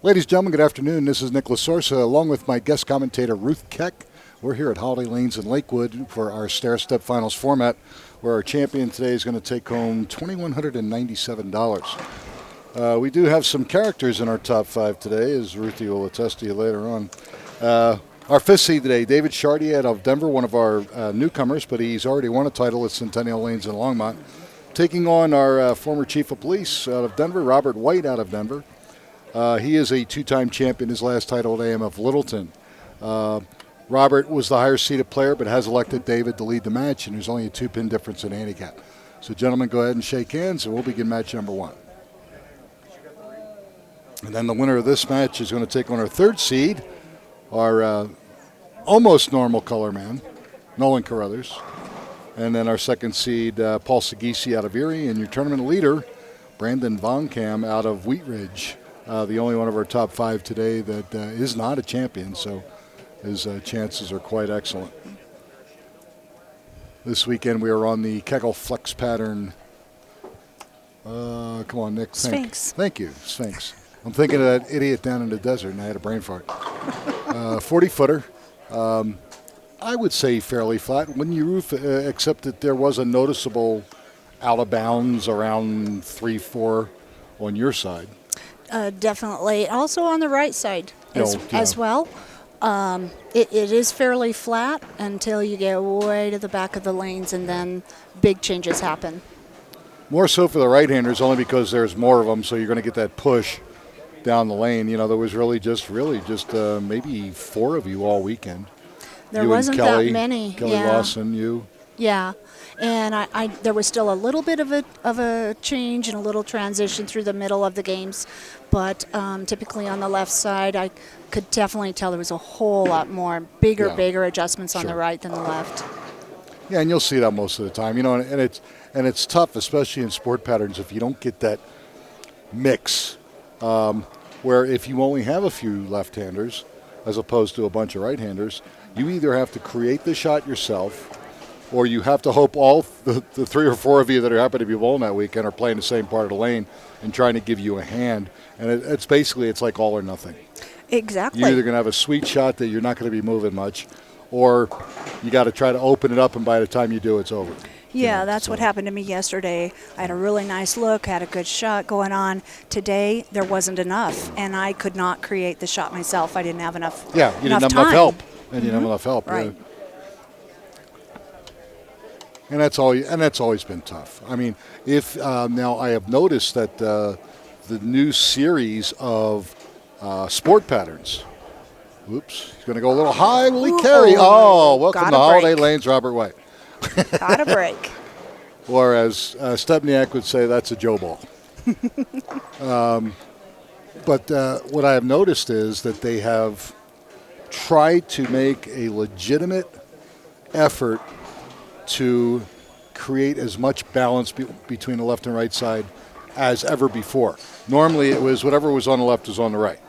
Ladies and gentlemen, good afternoon. This is Nick Lasorsa, along with my guest commentator, Ruth Keck. We're here at Holiday Lanes in Lakewood for our stair-step finals format, where our champion today is going to take home $2,197. We do have some characters in our top five today, as Ruthie will attest to you later on. Our fifth seed today, David Schardt out of Denver, one of our newcomers, but he's already won a title at Centennial Lanes in Longmont. Taking on our former chief of police out of Denver, Robert White out of Denver. He is a two-time champion, his last title at AMF Littleton. Robert was the higher seeded player, but has elected David to lead the match, and there's only a two-pin difference in handicap. So, gentlemen, go ahead and shake hands, and we'll begin match number one. And then the winner of this match is going to take on our third seed, our almost normal color man, Nolan Carruthers. And then our second seed, Paul Scigucchi out of Erie, and your tournament leader, Brandon Von Kam out of Wheat Ridge. The only one of our top five today that is not a champion, so his chances are quite excellent. This weekend we are on the Kegel Flex pattern. Come on, Nick. Sphinx. Thank you, Sphinx. I'm thinking of that idiot down in the desert, and I had a brain fart. 40-footer. I would say fairly flat. Wouldn't you, Ruth, except that there was a noticeable out of bounds around 3-4 on your side? Definitely. Also on the right side as well. It is fairly flat until you get way to the back of the lanes, and then big changes happen. More so for the right-handers, only because there's more of them, so you're going to get that push down the lane. You know, there was really just maybe four of you all weekend. There you wasn't and Kelly, that many. Kelly yeah. Lawson, you. Yeah, and I there was still a little bit of a change and a little transition through the middle of the games, but typically on the left side, I could definitely tell there was a whole lot more bigger adjustments on the right than the left. Yeah, and you'll see that most of the time, you know, and it's tough, especially in sport patterns, if you don't get that mix, where if you only have a few left-handers as opposed to a bunch of right-handers, you either have to create the shot yourself, or you have to hope all the three or four of you that are happen to be bowling that weekend are playing the same part of the lane and trying to give you a hand. And it's like all or nothing. Exactly. You're either going to have a sweet shot that you're not going to be moving much, or you got to try to open it up, and by the time you do, it's over. Yeah, that's what happened to me yesterday. I had a really nice look, had a good shot going on. Today, there wasn't enough, and I could not create the shot myself. I didn't have enough. Yeah, you didn't have enough help. And you didn't have enough help. Right. Yeah. And that's always been tough. I mean, if now I have noticed that the new series of sport patterns. Oops, he's going to go a little high. Will he carry? Oh, welcome to Holiday Lanes, Robert White. Got a break. Or as Stepniak would say, that's a Joe ball. But what I have noticed is that they have tried to make a legitimate effort to create as much balance between the left and right side as ever before. Normally it was whatever was on the left was on the right.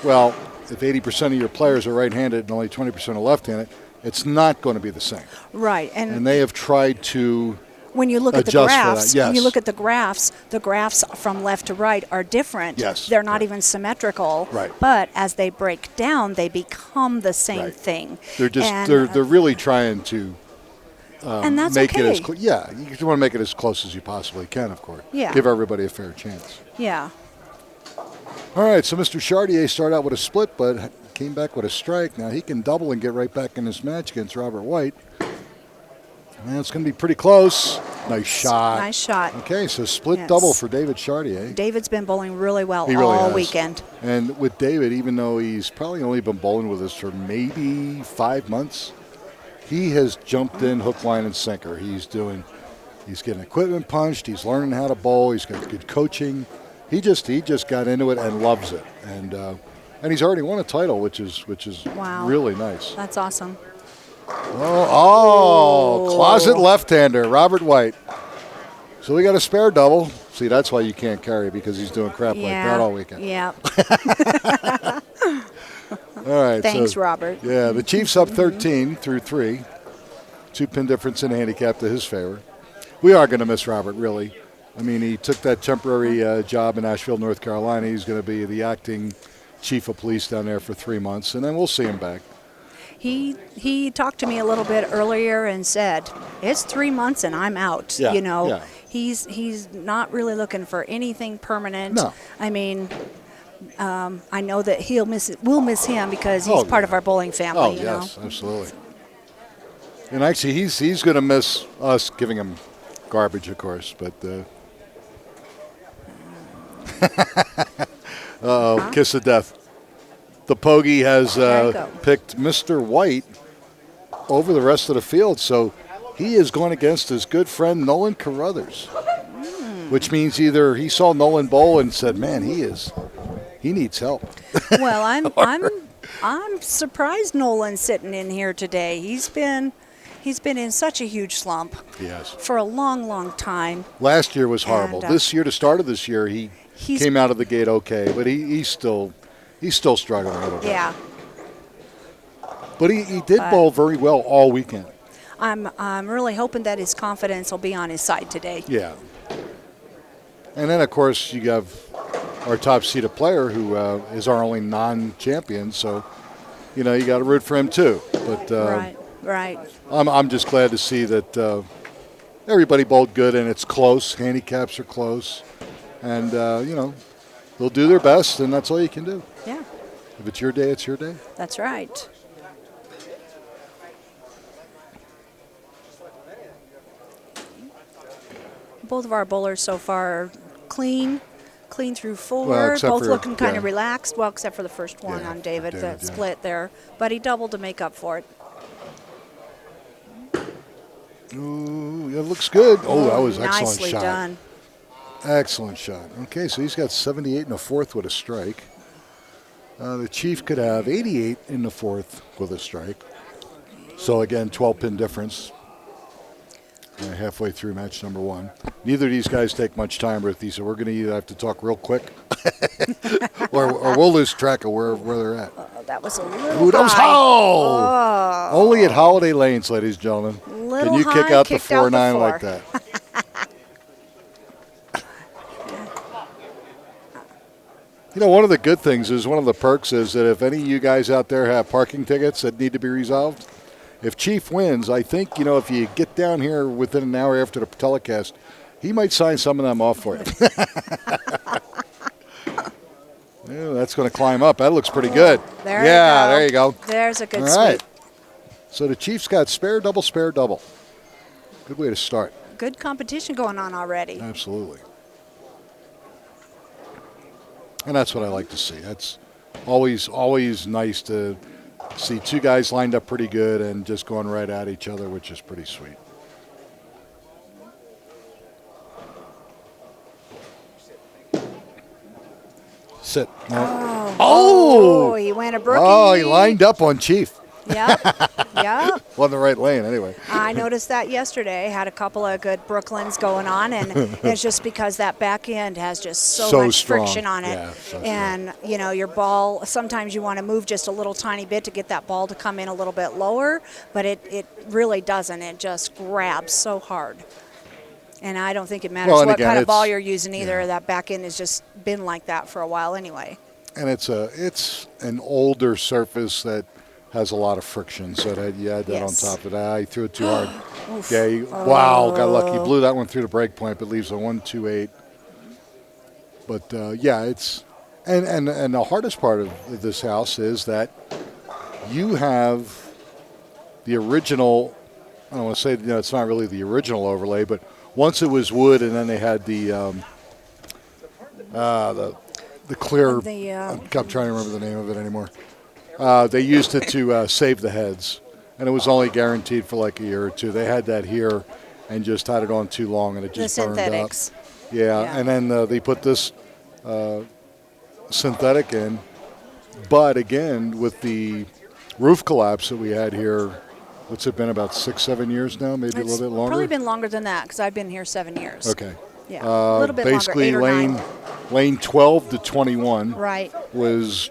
Well, if 80% of your players are right-handed and only 20% are left-handed, it's not going to be the same. Right. And they have tried to when you look at the graphs, yes. when you look at the graphs from left to right are different. Yes. They're not even symmetrical. Right. But as they break down, they become the same thing. They're they're really trying to and that's make okay. it as you want to make it as close as you possibly can, of course. Yeah. Give everybody a fair chance. Yeah. All right, so Mr. Schardt started out with a split, but came back with a strike. Now he can double and get right back in this match against Robert White. And it's going to be pretty close. Nice shot. Nice shot. Okay, so split double for David Schardt. David's been bowling really well all weekend. And with David, even though he's probably only been bowling with us for maybe 5 months, he has jumped in hook, line, and sinker. He's getting equipment punched. He's learning how to bowl. He's got good coaching. He just got into it and loves it. And he's already won a title, which is really nice. That's awesome. Closet left-hander, Robert White. So we got a spare double. See, that's why you can't carry, because he's doing crap like that all weekend. Yeah. All right. Thanks, Robert. Yeah, the Chiefs up 13 through 3. 2-pin difference in handicap to his favor. We are going to miss Robert, really. I mean, he took that temporary job in Asheville, North Carolina. He's going to be the acting chief of police down there for 3 months, and then we'll see him back. He talked to me a little bit earlier and said, it's 3 months and I'm out. Yeah, you know, yeah. He's not really looking for anything permanent. No. I mean, I know that we'll miss him because he's part of our bowling family. Oh, you yes, know? absolutely. And actually, he's going to miss us giving him garbage, of course, but kiss of death. The Pogie has picked Mr. White over the rest of the field, so he is going against his good friend Nolan Carruthers, which means either he saw Nolan bowl and said, "Man, he needs help." Well, I'm surprised Nolan's sitting in here today. He's been in such a huge slump. Yes. For a long, long time. Last year was horrible. And, this year, the start of this year, he came out of the gate okay, but he's still struggling a little bit. Yeah. But he did bowl very well all weekend. I'm really hoping that his confidence will be on his side today. Yeah. And then, of course, you have our top-seeded player who is our only non-champion, so, you know, you got to root for him too. But Right. I'm just glad to see that everybody bowled good and it's close. Handicaps are close. And, you know, they'll do their best, and that's all you can do. Yeah. If it's your day, it's your day. That's right. Both of our bowlers so far are clean through four, Well, both looking kind of relaxed. Well, except for the first one on David, that split there. But he doubled to make up for it. Ooh, it looks good. Oh, that was excellent nicely shot. Done. Excellent shot. Okay, so he's got 78 in the fourth with a strike. The Chief could have 88 in the fourth with a strike. So, again, 12-pin difference. Halfway through match number one. Neither of these guys take much time, Ruthie, so we're going to either have to talk real quick or we'll lose track of where they're at. That was a little Ooh, that was high. oh! Only at Holiday Lanes, ladies and gentlemen. Can you kick out the 4-9 like that? You know, one of the good things is, one of the perks is that if any of you guys out there have parking tickets that need to be resolved, if Chief wins, I think, you know, if you get down here within an hour after the telecast, he might sign some of them off for you. Yeah, that's going to climb up. That looks pretty good. There you go. There's a good All right. sweep. So the Chief's got spare double. Good way to start. Good competition going on already. Absolutely. And that's what I like to see. That's always nice to see two guys lined up pretty good and just going right at each other, which is pretty sweet. Sit. No. Oh, he went a brookie. Oh, he lined up on Chief. Yep. On the right lane, anyway. I noticed that yesterday. Had a couple of good Brooklyns going on, and it's just because that back end has just so much strong. friction on it. Yeah, so and, you know, your ball, sometimes you want to move just a little tiny bit to get that ball to come in a little bit lower, but it really doesn't. It just grabs so hard. And I don't think it matters what kind of ball you're using either. That back end has just been like that for a while anyway. And it's an older surface that has a lot of friction, so that you add that on top of that. He threw it too hard. Wow, got lucky. Blew that one through the break point, but leaves a 1-2-8. But it's and the hardest part of this house is that you have the original. I don't want to say it's not really the original overlay, but once it was wood, and then they had the clear. I'm trying to remember the name of it anymore. They used it to save the heads, and it was only guaranteed for like a year or two. They had that here and just had it on too long, and it just burned up. Yeah, and then they put this synthetic in. But again, with the roof collapse that we had here, what's it been, about 6-7 years now, maybe a little bit longer? Probably been longer than that because I've been here 7 years. Okay. Yeah, a little bit basically longer, 8 or 9. Lane 12 to 21 right. was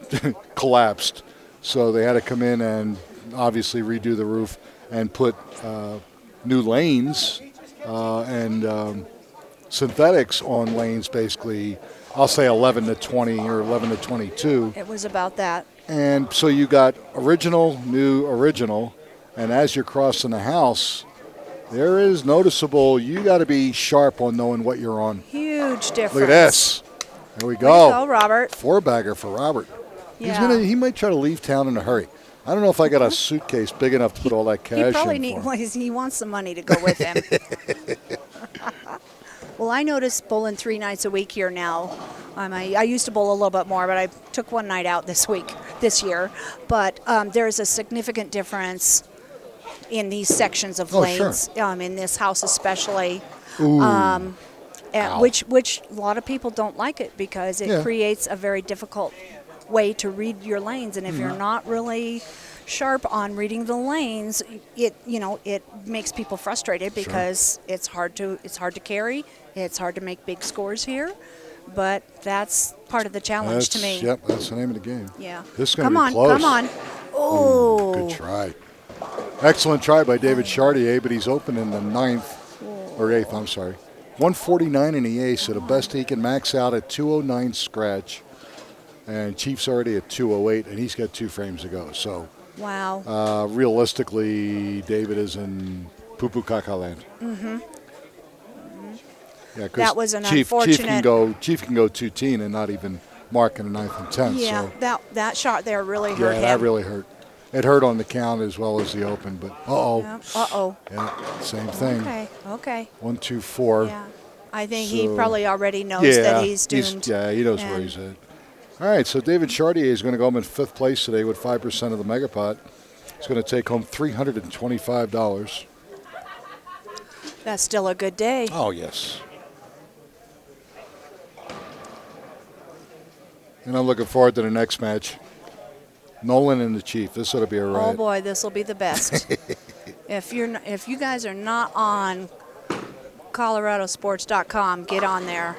collapsed. So they had to come in and obviously redo the roof and put new lanes and synthetics on lanes basically, I'll say 11 to 20 or 11 to 22. It was about that. And so you got original, new, original. And as you're crossing the house, there is noticeable, you got to be sharp on knowing what you're on. Huge difference. Look at this. There we Way go. to go, Robert. 4-bagger for Robert. Yeah. He might try to leave town in a hurry. I don't know if I got a suitcase big enough to put all that cash He probably in for. he wants some money to go with him. Well, I noticed bowling 3 nights a week here now. I used to bowl a little bit more, but I took one night out this year. But there's a significant difference in these sections of lanes, sure. In this house especially. Ooh. Which a lot of people don't like it because it creates a very difficult way to read your lanes, and if you're not really sharp on reading the lanes, it makes people frustrated because it's hard to carry, it's hard to make big scores here, but that's part of the challenge to me. Yep, that's the name of the game. Yeah. This is going to be close. Come on. Oh. Good try. Excellent try by David Chartier, but he's open in the 9th or 8th. I'm sorry. 149 in the ace, so the best he can max out at 209 scratch. And Chief's already at 208, and he's got 2 frames to go. So, wow. Realistically, David is in poo-poo caca land. Mm-hmm. Yeah, that was an unfortunate. Chief can go 2-10 and not even mark in the 9th and 10th. Yeah, so. that shot there really hurt him. Yeah, that really hurt. It hurt on the count as well as the open, but uh-oh. Yeah, same thing. Okay. 1, 2, 4. Yeah. I think he probably already knows that he's doomed. He knows where he's at. All right, so David Chartier is going to go home in 5th place today with 5% of the Megapot. He's going to take home $325. That's still a good day. Oh, yes. And I'm looking forward to the next match. Nolan and the Chief. This ought to be a riot. Oh boy, this will be the best. If you guys are not on ColoradoSports.com, get on there.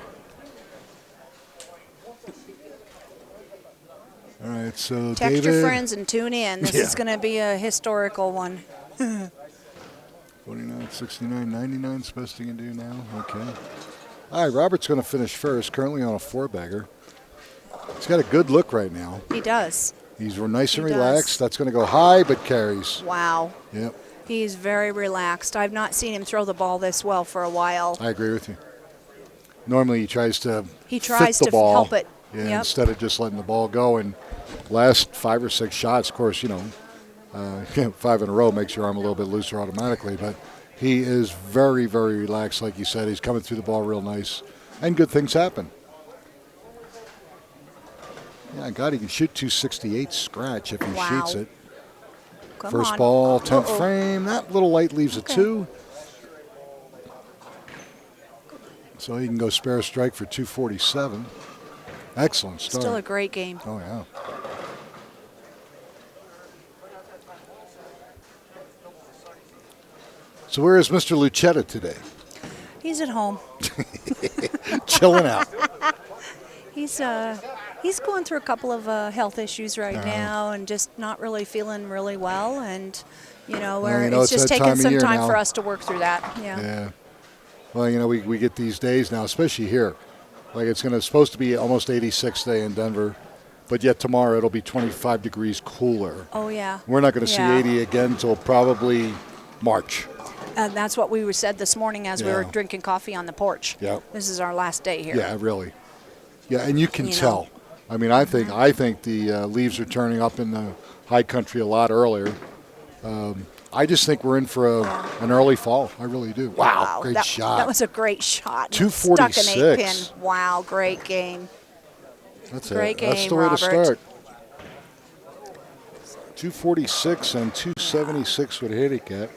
All right, so text your friends and tune in. This is going to be a historical one. 49, 69, 99 is the best he can do now. Okay. All right, Robert's going to finish first, currently on a 4-bagger. He's got a good look right now. He does. He's nice and relaxed. That's going to go high, but carries. Wow. Yep. He's very relaxed. I've not seen him throw the ball this well for a while. I agree with you. Normally he tries to fit the to ball. help it. Yeah, instead of just letting the ball go. And last 5 or 6 shots, of course, 5 in a row makes your arm a little bit looser automatically. But he is very, very relaxed, like you said. He's coming through the ball real nice. And good things happen. Yeah, God, he can shoot 268 scratch if he shoots it. First ball, 10th frame. That little light leaves a 2. So he can go spare strike for 247. Excellent start. Still a great game. Oh, yeah. So where is Mr. Lucetta today? He's at home. Chilling out. He's going through a couple of health issues right now and just not really feeling really well. And, it's just taking some time for us to work through that. Yeah. Well, we get these days now, especially here. Like it's supposed to be almost 86 today in Denver, but yet tomorrow it'll be 25 degrees cooler. Oh, yeah. We're not going to see 80 again until probably March. And that's what we said this morning as we were drinking coffee on the porch. Yeah. This is our last day here. Yeah, really. Yeah, and you can tell. I mean, I think the leaves are turning up in the high country a lot earlier. I just think we're in for an early fall. I really do. Wow, great shot. That was a great shot. 246. Stuck an 8-pin. Wow, great game. Great game, that's the way Robert. to start. 246 and 276 with a handicap.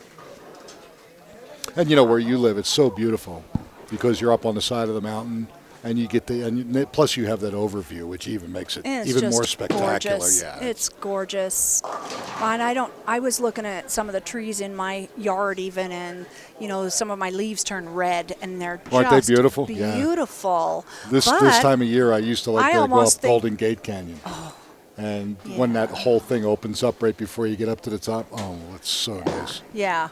And where you live, it's so beautiful because you're up on the side of the mountain. And you get plus you have that overview, which even makes it even more spectacular. Gorgeous. Yeah, it's gorgeous. And I was looking at some of the trees in my yard even, and some of my leaves turn red, and aren't they beautiful? Beautiful. Yeah. This time of year, I used to go up Golden Gate Canyon. Oh. And when that whole thing opens up right before you get up to the top, it's so nice. Yeah.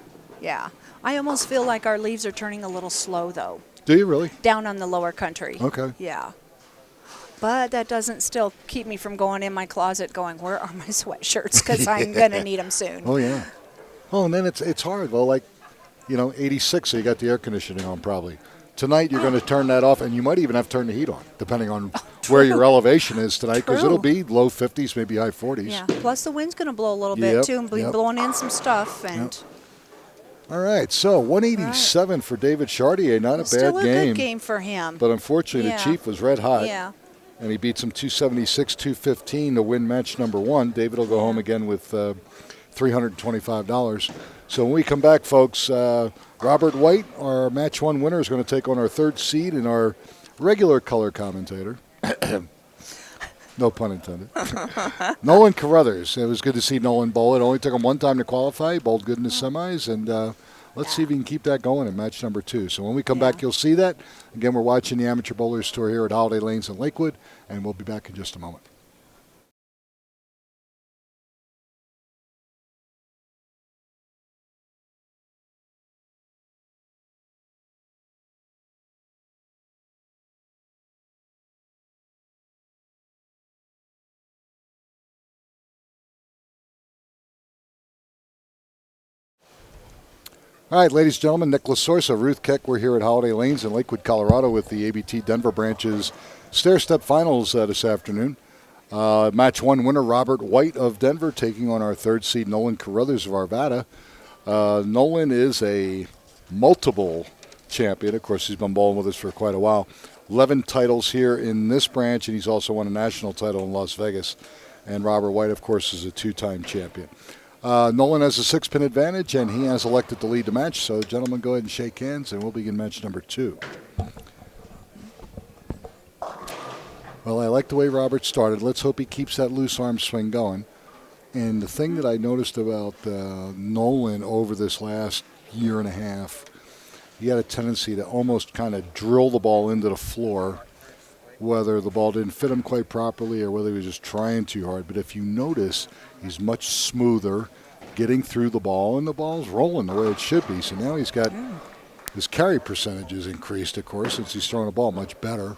I almost feel like our leaves are turning a little slow, though. Do you really? Down on the lower country. Okay. Yeah. But that doesn't still keep me from going in my closet going, where are my sweatshirts? Because I'm going to need them soon. Oh, yeah. Oh, and then it's hard. Well, like, 86, so you got the air conditioning on probably. Tonight you're going to turn that off, and you might even have to turn the heat on, depending on where your elevation is tonight, because it'll be low 50s, maybe high 40s. Yeah. Plus the wind's going to blow a little bit, too, and be blowing in some stuff. And All right, so 187 for David Chartier, not a bad still a game. good game for him. But unfortunately, the Chief was red hot. Yeah. And he beats him 276-215 to win match number 1. David will go home again with $325. So when we come back, folks, Robert White, our match 1 winner, is going to take on our 3rd seed and our regular color commentator. No pun intended. Nolan Carruthers. It was good to see Nolan bowl. It only took him 1 time to qualify. He bowled good in the semis, and let's see if he can keep that going in match number 2. So when we come back, you'll see that. Again, we're watching the Amateur Bowlers Tour here at Holiday Lanes in Lakewood, and we'll be back in just a moment. All right, ladies and gentlemen, Nick Lasorsa, Ruth Keck. We're here at Holiday Lanes in Lakewood, Colorado with the ABT Denver branch's stair-step finals this afternoon. Match 1 winner, Robert White of Denver, taking on our 3rd seed, Nolan Carruthers of Arvada. Nolan is a multiple champion. Of course, he's been bowling with us for quite a while. 11 titles here in this branch, and he's also won a national title in Las Vegas. And Robert White, of course, is a 2-time champion. Nolan has a 6-pin advantage, and he has elected to lead the match. So, gentlemen, go ahead and shake hands, and we'll begin match number 2. Well, I like the way Robert started. Let's hope he keeps that loose arm swing going. And the thing that I noticed about Nolan over this last year and a half, he had a tendency to almost kind of drill the ball into the floor, whether the ball didn't fit him quite properly or whether he was just trying too hard. But if you notice, he's much smoother getting through the ball, and the ball's rolling the way it should be. So now he's got his carry percentage is increased, of course, since he's throwing the ball much better.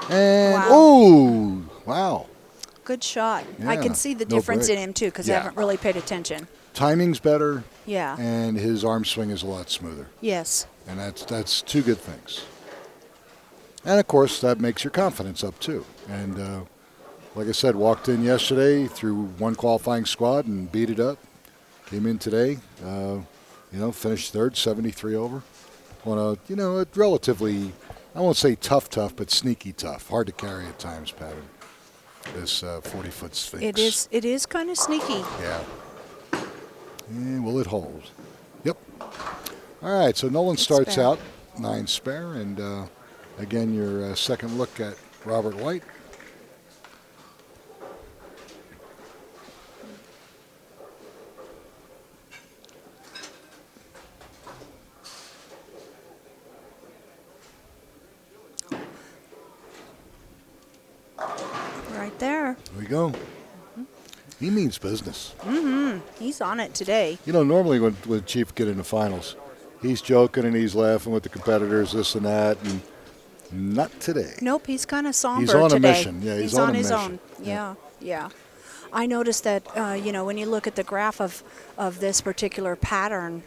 And, wow. Good shot. Yeah, I can see the difference break. in him, too, because I haven't really paid attention. Timing's better. Yeah. And his arm swing is a lot smoother. Yes. And that's 2 good things. And, of course, that makes your confidence up, too. And, like I said, walked in yesterday through 1 qualifying squad and beat it up. Came in today, finished 3rd, 73 over. On a relatively, I won't say tough, but sneaky tough. Hard to carry at times pattern. This 40-foot Sphinx. It is kind of sneaky. Yeah. And will it hold? Yep. All right, so Nolan starts out 9 spare, and again, your second look at Robert White. Right there. There we go. He means business. He's on it today. Normally when Chief get in the finals, he's joking and he's laughing with the competitors, this and that, and not today. Nope, he's kind of somber today. He's on today. A mission. Yeah, he's on his mission. own. Yeah. I noticed that, when you look at the graph of this particular pattern,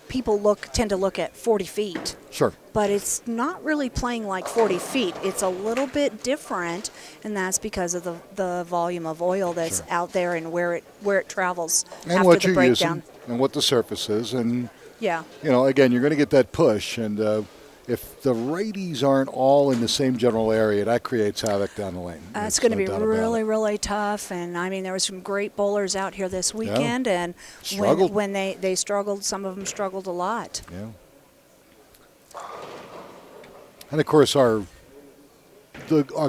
people tend to look at 40 feet. Sure. But it's not really playing like 40 feet. It's a little bit different, and that's because of the volume of oil that's out there and where it travels and after what the you're breakdown. using and what the surface is. And, yeah. Again, you're going to get that push. And if the righties aren't all in the same general area, that creates havoc down the lane. It's going to be really, really tough. And, there were some great bowlers out here this weekend. Yeah. And when they struggled, some of them struggled a lot. Yeah. And, of course, our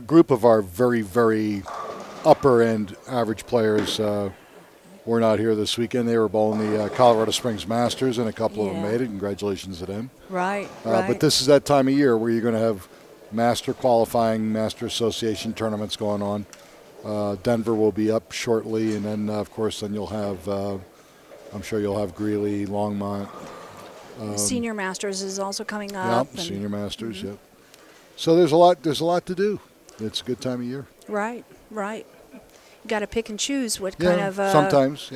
group of our very, very upper-end average players were not here this weekend. They were bowling the Colorado Springs Masters, and a couple of them made it. Congratulations to them. Right. But this is that time of year where you're going to have master qualifying, master association tournaments going on. Denver will be up shortly, and then, of course, then you'll have, I'm sure you'll have Greeley, Longmont, Senior Masters is also coming Yeah, up. Senior Masters, yep. So there's a lot to do. It's a good time of year. Right. You got to pick and choose what kind of sometimes,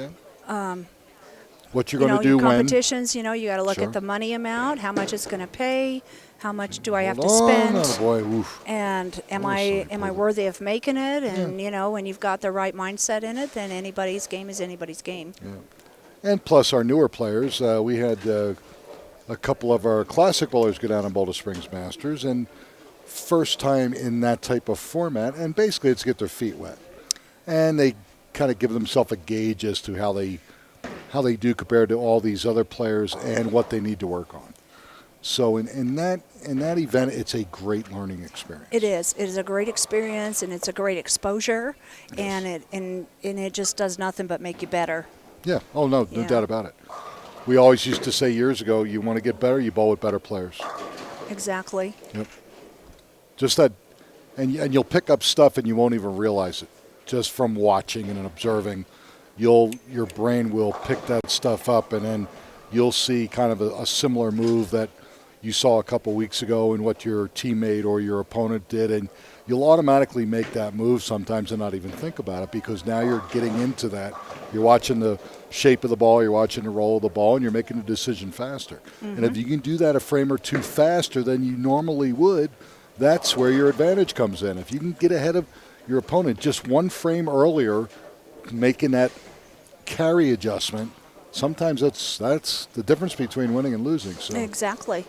what you're going to do your when. competitions, you got to look Sure. at the money amount, how much it's going to pay, how much do I have to Hold spend, on, boy. Oof. and am I worthy of making it? And when you've got the right mindset in it, then anybody's game is anybody's game. Yeah. And plus our newer players, we had a couple of our classic bowlers go down on Boulder Springs Masters, and first time in that type of format, and basically it's get their feet wet, and they kind of give themselves a gauge as to how they do compared to all these other players and what they need to work on. So in that event, it's a great learning experience. It is. It is a great experience, and it's a great exposure, and it just does nothing but make you better. Yeah. Oh no doubt about it. We always used to say years ago, you want to get better, you bowl with better players. Exactly. Yep. Just that, and you'll pick up stuff and you won't even realize it. Just from watching and observing, your brain will pick that stuff up, and then you'll see kind of a similar move that you saw a couple weeks ago in what your teammate or your opponent did, and you'll automatically make that move sometimes and not even think about it, because now you're getting into that. You're watching the shape of the ball, you're watching the roll of the ball, and you're making a decision faster. Mm-hmm. And if you can do that a frame or two faster than you normally would, that's where your advantage comes in. If you can get ahead of your opponent just one frame earlier, making that carry adjustment, sometimes that's the difference between winning and losing. So. Exactly.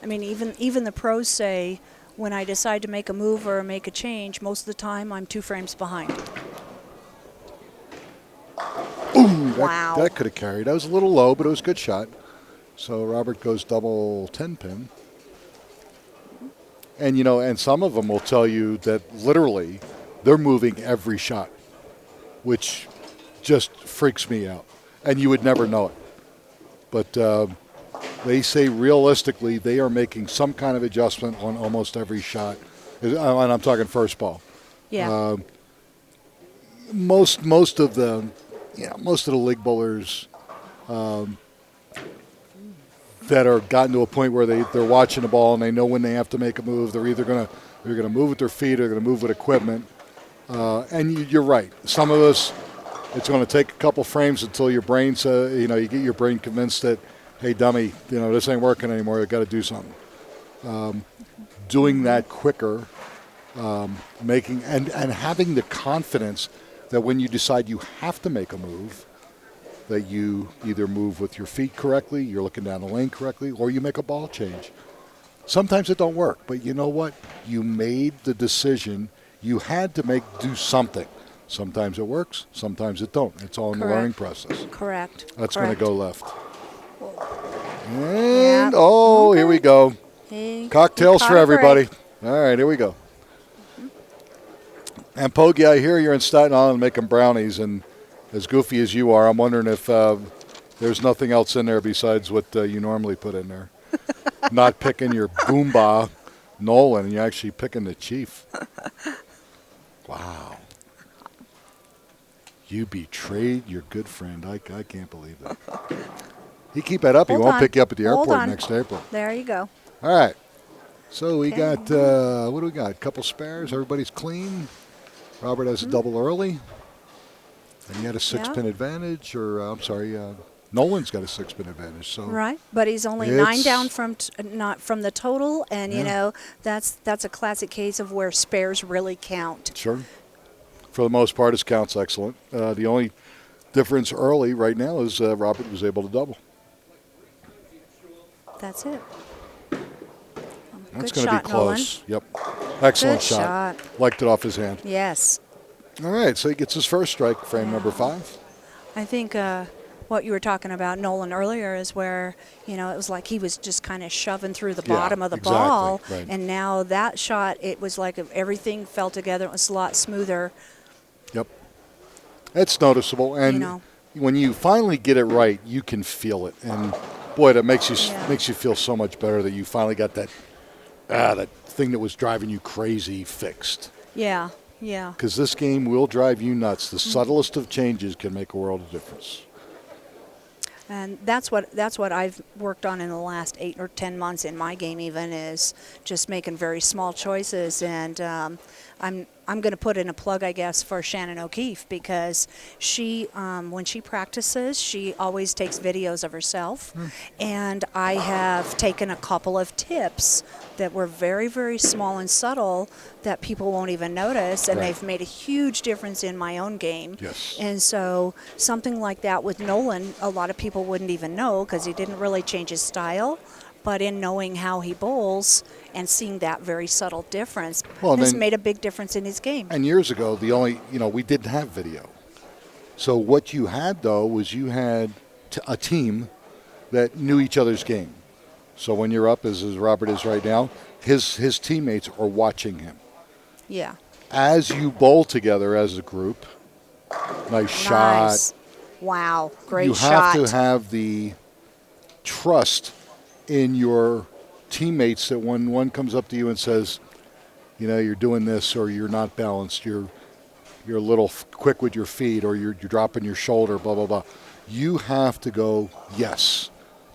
I mean, even the pros say, when I decide to make a move or make a change, most of the time I'm 2 frames behind. Ooh, wow. That could have carried. That was a little low, but it was a good shot. So Robert goes double 10-pin. And, and some of them will tell you that literally they're moving every shot, which just freaks me out. And you would never know it. But they say realistically they are making some kind of adjustment on almost every shot. And I'm talking first ball. Yeah. Most of the league bowlers that are gotten to a point where they're watching the ball and they know when they have to make a move. They're either going to move with their feet or they're going to move with equipment. And you're right. Some of us, it's going to take a couple frames until your brain says, you get your brain convinced that, hey, dummy, this ain't working anymore. You've got to do something. Doing that quicker, making and having the confidence that when you decide you have to make a move, that you either move with your feet correctly, you're looking down the lane correctly, or you make a ball change. Sometimes it don't work, but you know what? You made the decision. You had to do something. Sometimes it works, sometimes it don't. It's all in the learning process. Correct. That's going to go left. And, Here we go. Hey, Cocktails for everybody. All right, here we go. And Pogie, I hear you're in Staten Island making brownies, and as goofy as you are, I'm wondering if there's nothing else in there besides what you normally put in there. Not picking your Goomba Nolan, you're actually picking the Chief. Wow. You betrayed your good friend. I can't believe that. You keep that up, he won't pick you up at the airport next April. There you go. All right. So we got, what do we got? A couple spares. Everybody's clean. Robert has a double early. And he had a 6-pin advantage, Nolan's got a 6-pin advantage. So right, but he's only 9 down from not from the total, and that's a classic case of where spares really count. Sure. For the most part, his count's excellent. The only difference early right now is Robert was able to double. That's it. That's going to be close. Nolan. Yep. Excellent shot. Liked it off his hand. Yes. All right, so he gets his first strike, frame number 5. I think what you were talking about, Nolan, earlier is where, it was like he was just kind of shoving through the bottom of the ball. Right. And now that shot, it was like everything fell together. It was a lot smoother. Yep. It's noticeable. And when you finally get it right, you can feel it. And, boy, that makes you feel so much better that you finally got that thing that was driving you crazy fixed. Yeah. Yeah. Because this game will drive you nuts. The subtlest of changes can make a world of difference. And that's what I've worked on in the last 8 or 10 months in my game. Even is just making very small choices. And I'm going to put in a plug, I guess, for Shannon O'Keefe, because she, when she practices, she always takes videos of herself. And I have taken a couple of tips that were very, very small and subtle that people won't even notice, and they've made a huge difference in my own game. Yes. And so something like that with Nolan, a lot of people wouldn't even know because he didn't really change his style. But in knowing how he bowls and seeing that very subtle difference has made a big difference in his game. And years ago, we didn't have video. So what you had, though, was you had a team that knew each other's game. So when you're up, as Robert is right now, his teammates are watching him. Yeah. As you bowl together as a group, nice shot. Wow, great you shot. have to have the trust in your teammates that when one comes up to you and says, you're doing this, or you're not balanced, you're a little quick with your feet, or you're dropping your shoulder, blah, blah, blah. You have to go, yes,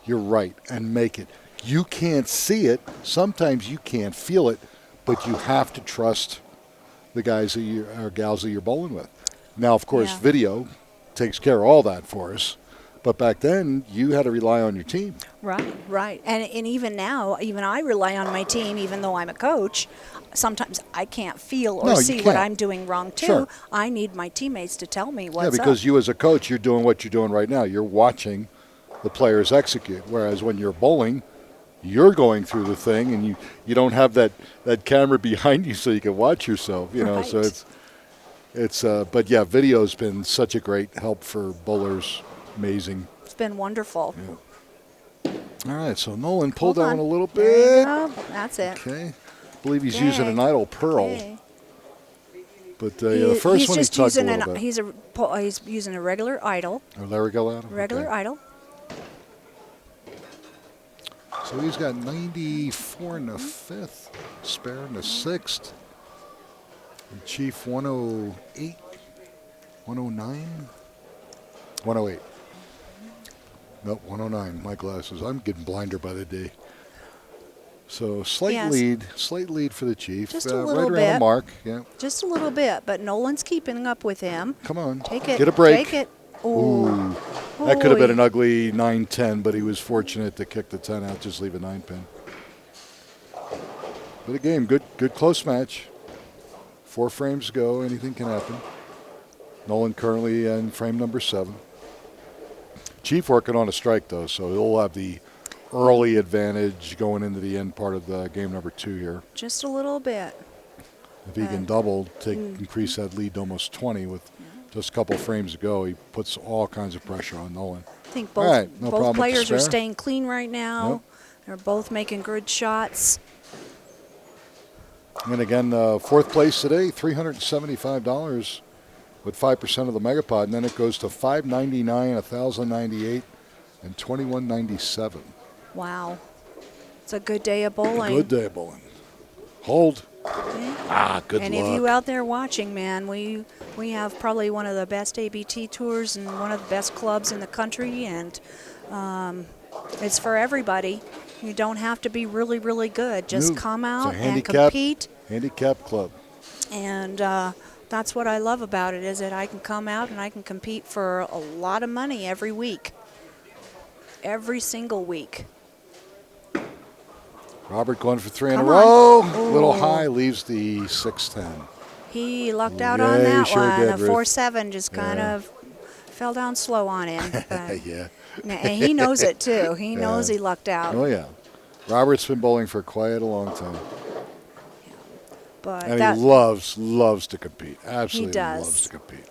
you're right, and make it. You can't see it. Sometimes you can't feel it, but you have to trust the guys or gals that you're bowling with. Now, of course, video takes care of all that for us. But back then, you had to rely on your team. Right. And even now, even I rely on my team, even though I'm a coach. Sometimes I can't feel or see what I'm doing wrong, too. Sure. I need my teammates to tell me what's up. Yeah, because you as a coach, you're doing what you're doing right now. You're watching the players execute. Whereas when you're bowling, you're going through the thing, and you don't have that camera behind you so you can watch yourself. So it's but yeah, video's been such a great help for bowlers. Amazing. It's been wonderful. Yeah. All right, so Nolan, pull Hold down on. a little bit. There you go. That's it. Okay. I believe he's using an idle pearl. Okay. But the first one he tugged a little bit. He's using a regular idle. A regular idle? Regular idle. So he's got 94 in the fifth, spare in the sixth. And Chief 108, 109, 108. Nope, 109. My glasses. I'm getting blinder by the day. So slight lead for the Chief. Just a little right bit. around the mark. Yeah. Just a little bit, but Nolan's keeping up with him. Come on. Take it. Get a break. Take it. Ooh. That could have been an ugly 9-10, but he was fortunate to kick the 10 out, just leave a 9-pin. But a game, good close match. 4 frames to go, anything can happen. Nolan currently in frame number 7. Chief working on a strike, though, so he'll have the early advantage going into the end part of the game number 2 here. Just a little bit. If he can double, increase that lead to almost 20 with just a couple frames to go, he puts all kinds of pressure on Nolan. I think both players are staying clean right now. Yep. They're both making good shots. And again, 4th place today, $375 with 5% of the Megapod, and then it goes to $599, $1,098, and $21.97. Wow. It's a good day of bowling. Good day of bowling. Hold. Okay. Good luck. Any of you out there watching, man, we have probably one of the best ABT tours and one of the best clubs in the country, and it's for everybody. You don't have to be really, really good. Just come out and compete. Handicap club. And that's what I love about it, is that I can come out and I can compete for a lot of money every week. Every single week. Robert going for 3 in a row. A little high, leaves the 6-10. He lucked out on that one. Did, a 4-7 just kind of fell down slow on him. Yeah. And he knows it, too. He knows he lucked out. Oh, yeah. Robert's been bowling for quite a long time. Yeah. But and he loves to compete. Absolutely loves to compete.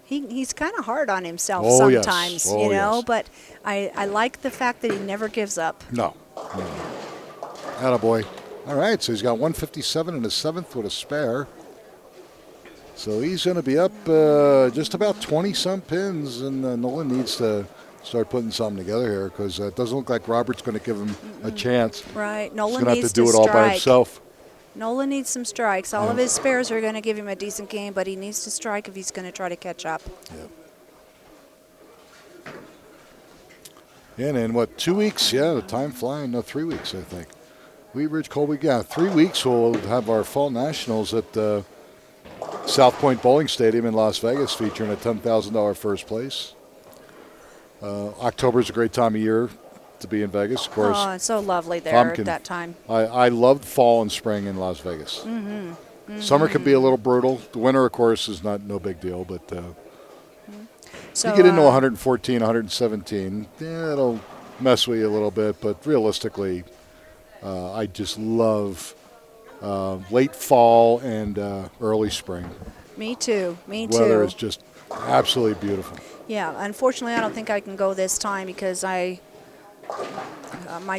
He's kind of hard on himself sometimes, you know, but I like the fact that he never gives up. No. Attaboy. All right, so he's got 157 in his 7th with a spare. So he's going to be up just about 20-some pins, and Nolan needs to start putting something together here, because it doesn't look like Robert's going to give him a chance. Right. Nolan he's going to needs have to do it all by himself. Nolan needs some strikes. All of his spares are going to give him a decent game, but he needs to strike if he's going to try to catch up. Yeah. And in what, 2 weeks? Yeah, the time flying. No, 3 weeks, I think. Wheat Ridge, Colby. Yeah, 3 weeks we'll have our fall nationals at South Point Bowling Stadium in Las Vegas, featuring a $10,000 first place. October is a great time of year to be in Vegas, of course. Oh, it's so lovely there at that time. I loved fall and spring in Las Vegas. Mm-hmm. Mm-hmm. Summer can be a little brutal. The winter, of course, is no big deal, but So, you get into 114, 117, yeah, it'll mess with you a little bit, but realistically, I just love late fall and early spring. Me too. Weather is just absolutely beautiful. Yeah, unfortunately, I don't think I can go this time because my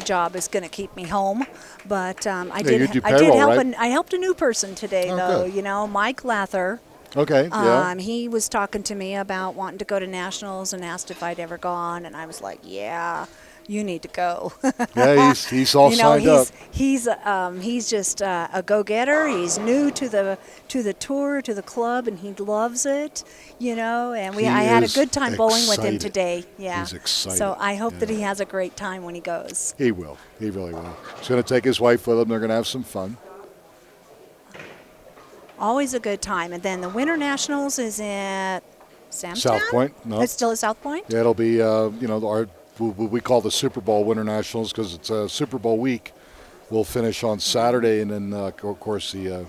job is going to keep me home. But I helped a new person today, though. Good. You know, Mike Lather. Okay. Yeah. He was talking to me about wanting to go to nationals and asked if I'd ever gone, and I was like, yeah. You need to go. Yeah, he's all signed up. He's just a go-getter. He's new to the tour, to the club, and he loves it. You know, and I had a good time bowling with him today. Yeah, he's excited. So I hope that he has a great time when he goes. He will. He really will. He's going to take his wife with him. They're going to have some fun. Always a good time. And then the Winter Nationals is at Samtown? South Point. No, it's still at South Point. Yeah, it'll be our. We call the Super Bowl Winter Nationals because it's Super Bowl week. We'll finish on Saturday, and then, of course, the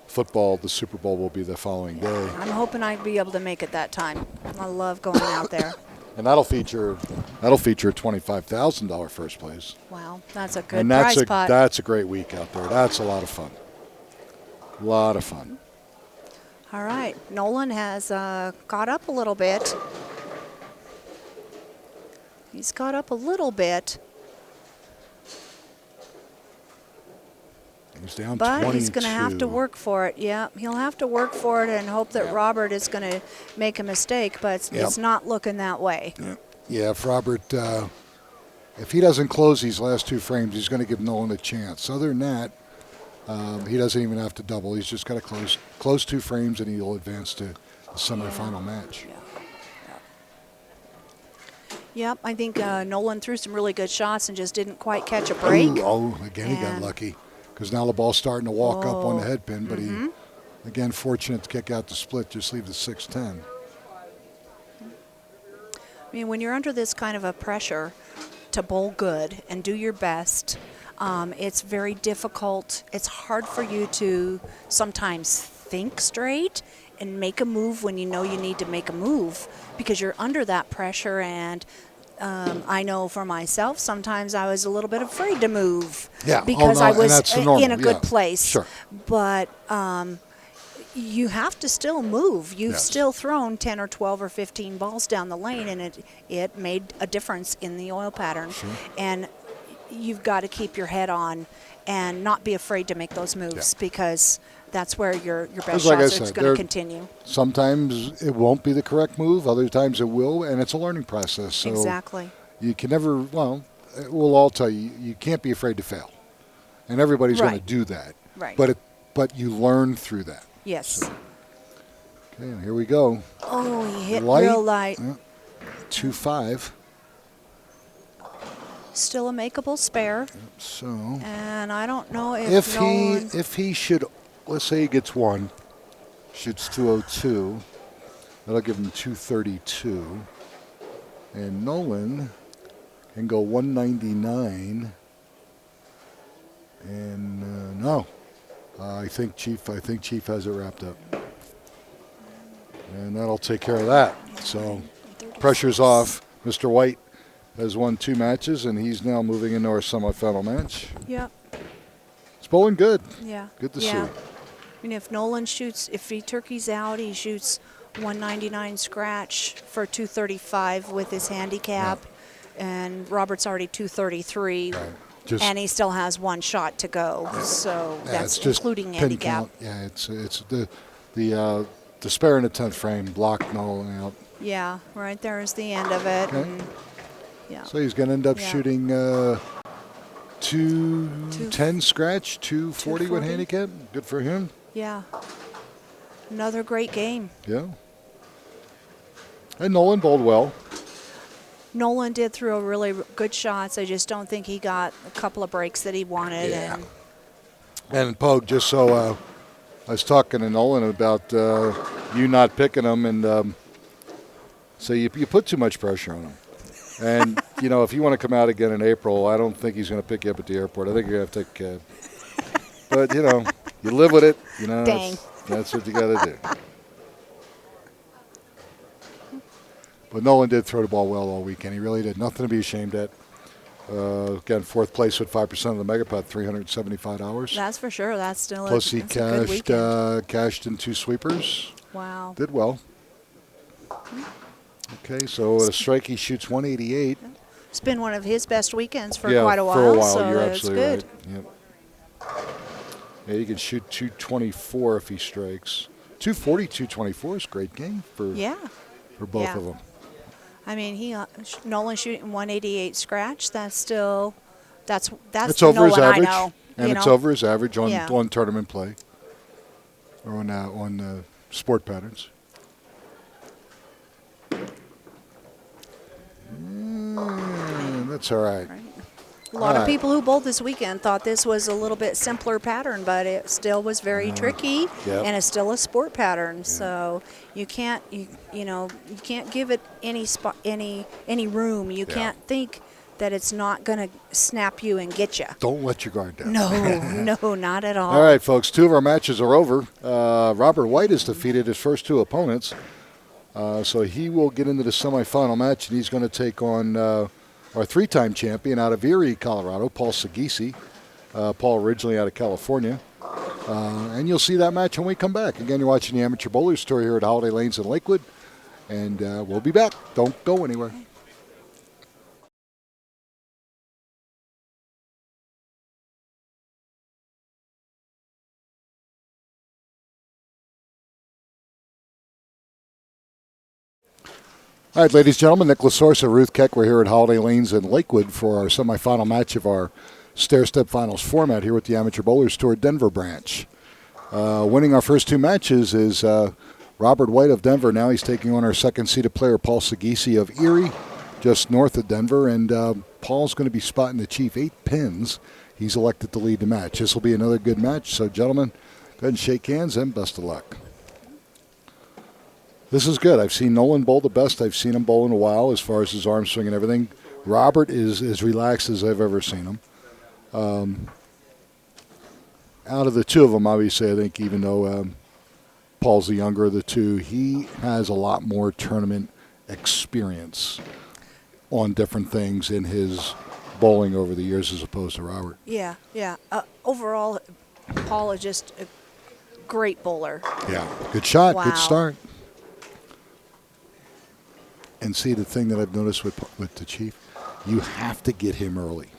Super Bowl will be the following day. I'm hoping I'd be able to make it that time. I love going out there. And that'll feature a $25,000 first place. Wow, that's a good prize pot. That's a great week out there. That's a lot of fun. A lot of fun. All right, Nolan has caught up a little bit. He's caught up a little bit. He's down 22. But he's going to have to work for it. Yeah, he'll have to work for it and hope that Robert is going to make a mistake, but it's not looking that way. Yeah, if Robert, if he doesn't close these last 2 frames, he's going to give Nolan a chance. Other than that, he doesn't even have to double. He's just got to close 2 frames, and he'll advance to the semifinal match. Yep, I think Nolan threw some really good shots and just didn't quite catch a break. Again, he got lucky because now the ball's starting to walk up on the head pin, but he, again, fortunate to kick out the split, just leave the 6-10. I mean, when you're under this kind of a pressure to bowl good and do your best, it's very difficult. It's hard for you to sometimes think straight and make a move when you know you need to make a move because you're under that pressure. And I know for myself, sometimes I was a little bit afraid to move because I was in a good place. Sure. But you have to still move. You've still thrown 10 or 12 or 15 balls down the lane, and it made a difference in the oil pattern. Sure. And you've got to keep your head on and not be afraid to make those moves because that's where your best shots are going to continue. Sometimes it won't be the correct move. Other times it will, and it's a learning process. So exactly. You can never, we'll all tell you, you can't be afraid to fail. And everybody's going to do that. Right. But you learn through that. Yes. So. Okay, here we go. Oh, he hit real light. 2-5. Still a makeable spare. So. And I don't know if he should, let's say he gets 1, shoots 202. That'll give him 232. And Nolan can go 199. And no. I think Chief has it wrapped up. And that'll take care of that. So pressure's off. Mr. White has won 2 matches, and he's now moving into our semifinal match. Yep. It's bowling good. Yeah. Good to see. I mean, if Nolan shoots, if he turkeys out, he shoots 199 scratch for 235 with his handicap, and Robert's already 233. Right. And he still has 1 shot to go, so that's including handicap. Yeah, it's the spare in the 10th frame blocked Nolan out. Yeah, right there is the end of it. Okay. And, so he's going to end up shooting 210 scratch, 240 with handicap. Good for him. Yeah. Another great game. Yeah. And Nolan bowled well. Nolan did throw really good shots. I just don't think he got a couple of breaks that he wanted. Yeah. And Pogue, just so I was talking to Nolan about you not picking him, and so you put too much pressure on him. And, you know, if you want to come out again in April, I don't think he's going to pick you up at the airport. I think you're going to have to take but, you know, you live with it. You know, Dang. that's what you got to do. But Nolan did throw the ball well all weekend. He really did. Nothing to be ashamed at. Again, fourth place with 5% of the Megapod, $375. That's for sure. That's still Plus he a good weekend. cashed in 2 sweepers. Wow. Did well. Okay, so at a strike he shoots 188. It's been one of his best weekends for Yeah, quite a while. for a while. So You're it's absolutely good. right. Yep. Yeah, he can shoot 224 if he strikes. 240, 224 is a great game for both Yeah. of them. I mean, Nolan shooting 188 scratch. That's still that's It's the over his Nolan average, I know. and you it's know? over his average on, Yeah. on tournament play or on sport patterns. That's all right. A lot of people who bowled this weekend thought this was a little bit simpler pattern, but it still was very tricky, Yep. and it's still a sport pattern. So you can't you can't give it any spot any room. You can't think that it's not going to snap you and get you. Don't let your guard down. No, not at all. All right, folks, 2 of our matches are over. Robert White has defeated his first 2 opponents, so he will get into the semifinal match, and he's going to take on our 3-time champion out of Erie, Colorado, Paul Scigucchi. Paul originally out of California. And you'll see that match when we come back. Again, you're watching the Amateur Bowlers Tour here at Holiday Lanes in Lakewood, and we'll be back. Don't go anywhere. All right, ladies and gentlemen, Nick Lasource and Ruth Keck. We're here at Holiday Lanes in Lakewood for our semifinal match of our stair-step finals format here with the Amateur Bowlers Tour Denver branch. Winning our first 2 matches is Robert White of Denver. Now he's taking on our second-seeded player, Paul Scigucchi of Erie, just north of Denver. And Paul's going to be spotting the chief 8 pins. He's elected to lead the match. This will be another good match. So, gentlemen, go ahead and shake hands and best of luck. This is good. I've seen Nolan bowl the best I've seen him bowl in a while as far as his arm swing and everything. Robert is as relaxed as I've ever seen him. Out of the 2 of them, obviously, I think even though Paul's the younger of the 2, he has a lot more tournament experience on different things in his bowling over the years as opposed to Robert. Yeah. Overall, Paul is just a great bowler. Yeah, good shot, Wow. good start. And see, the thing that I've noticed with the Chief, you have to get him early.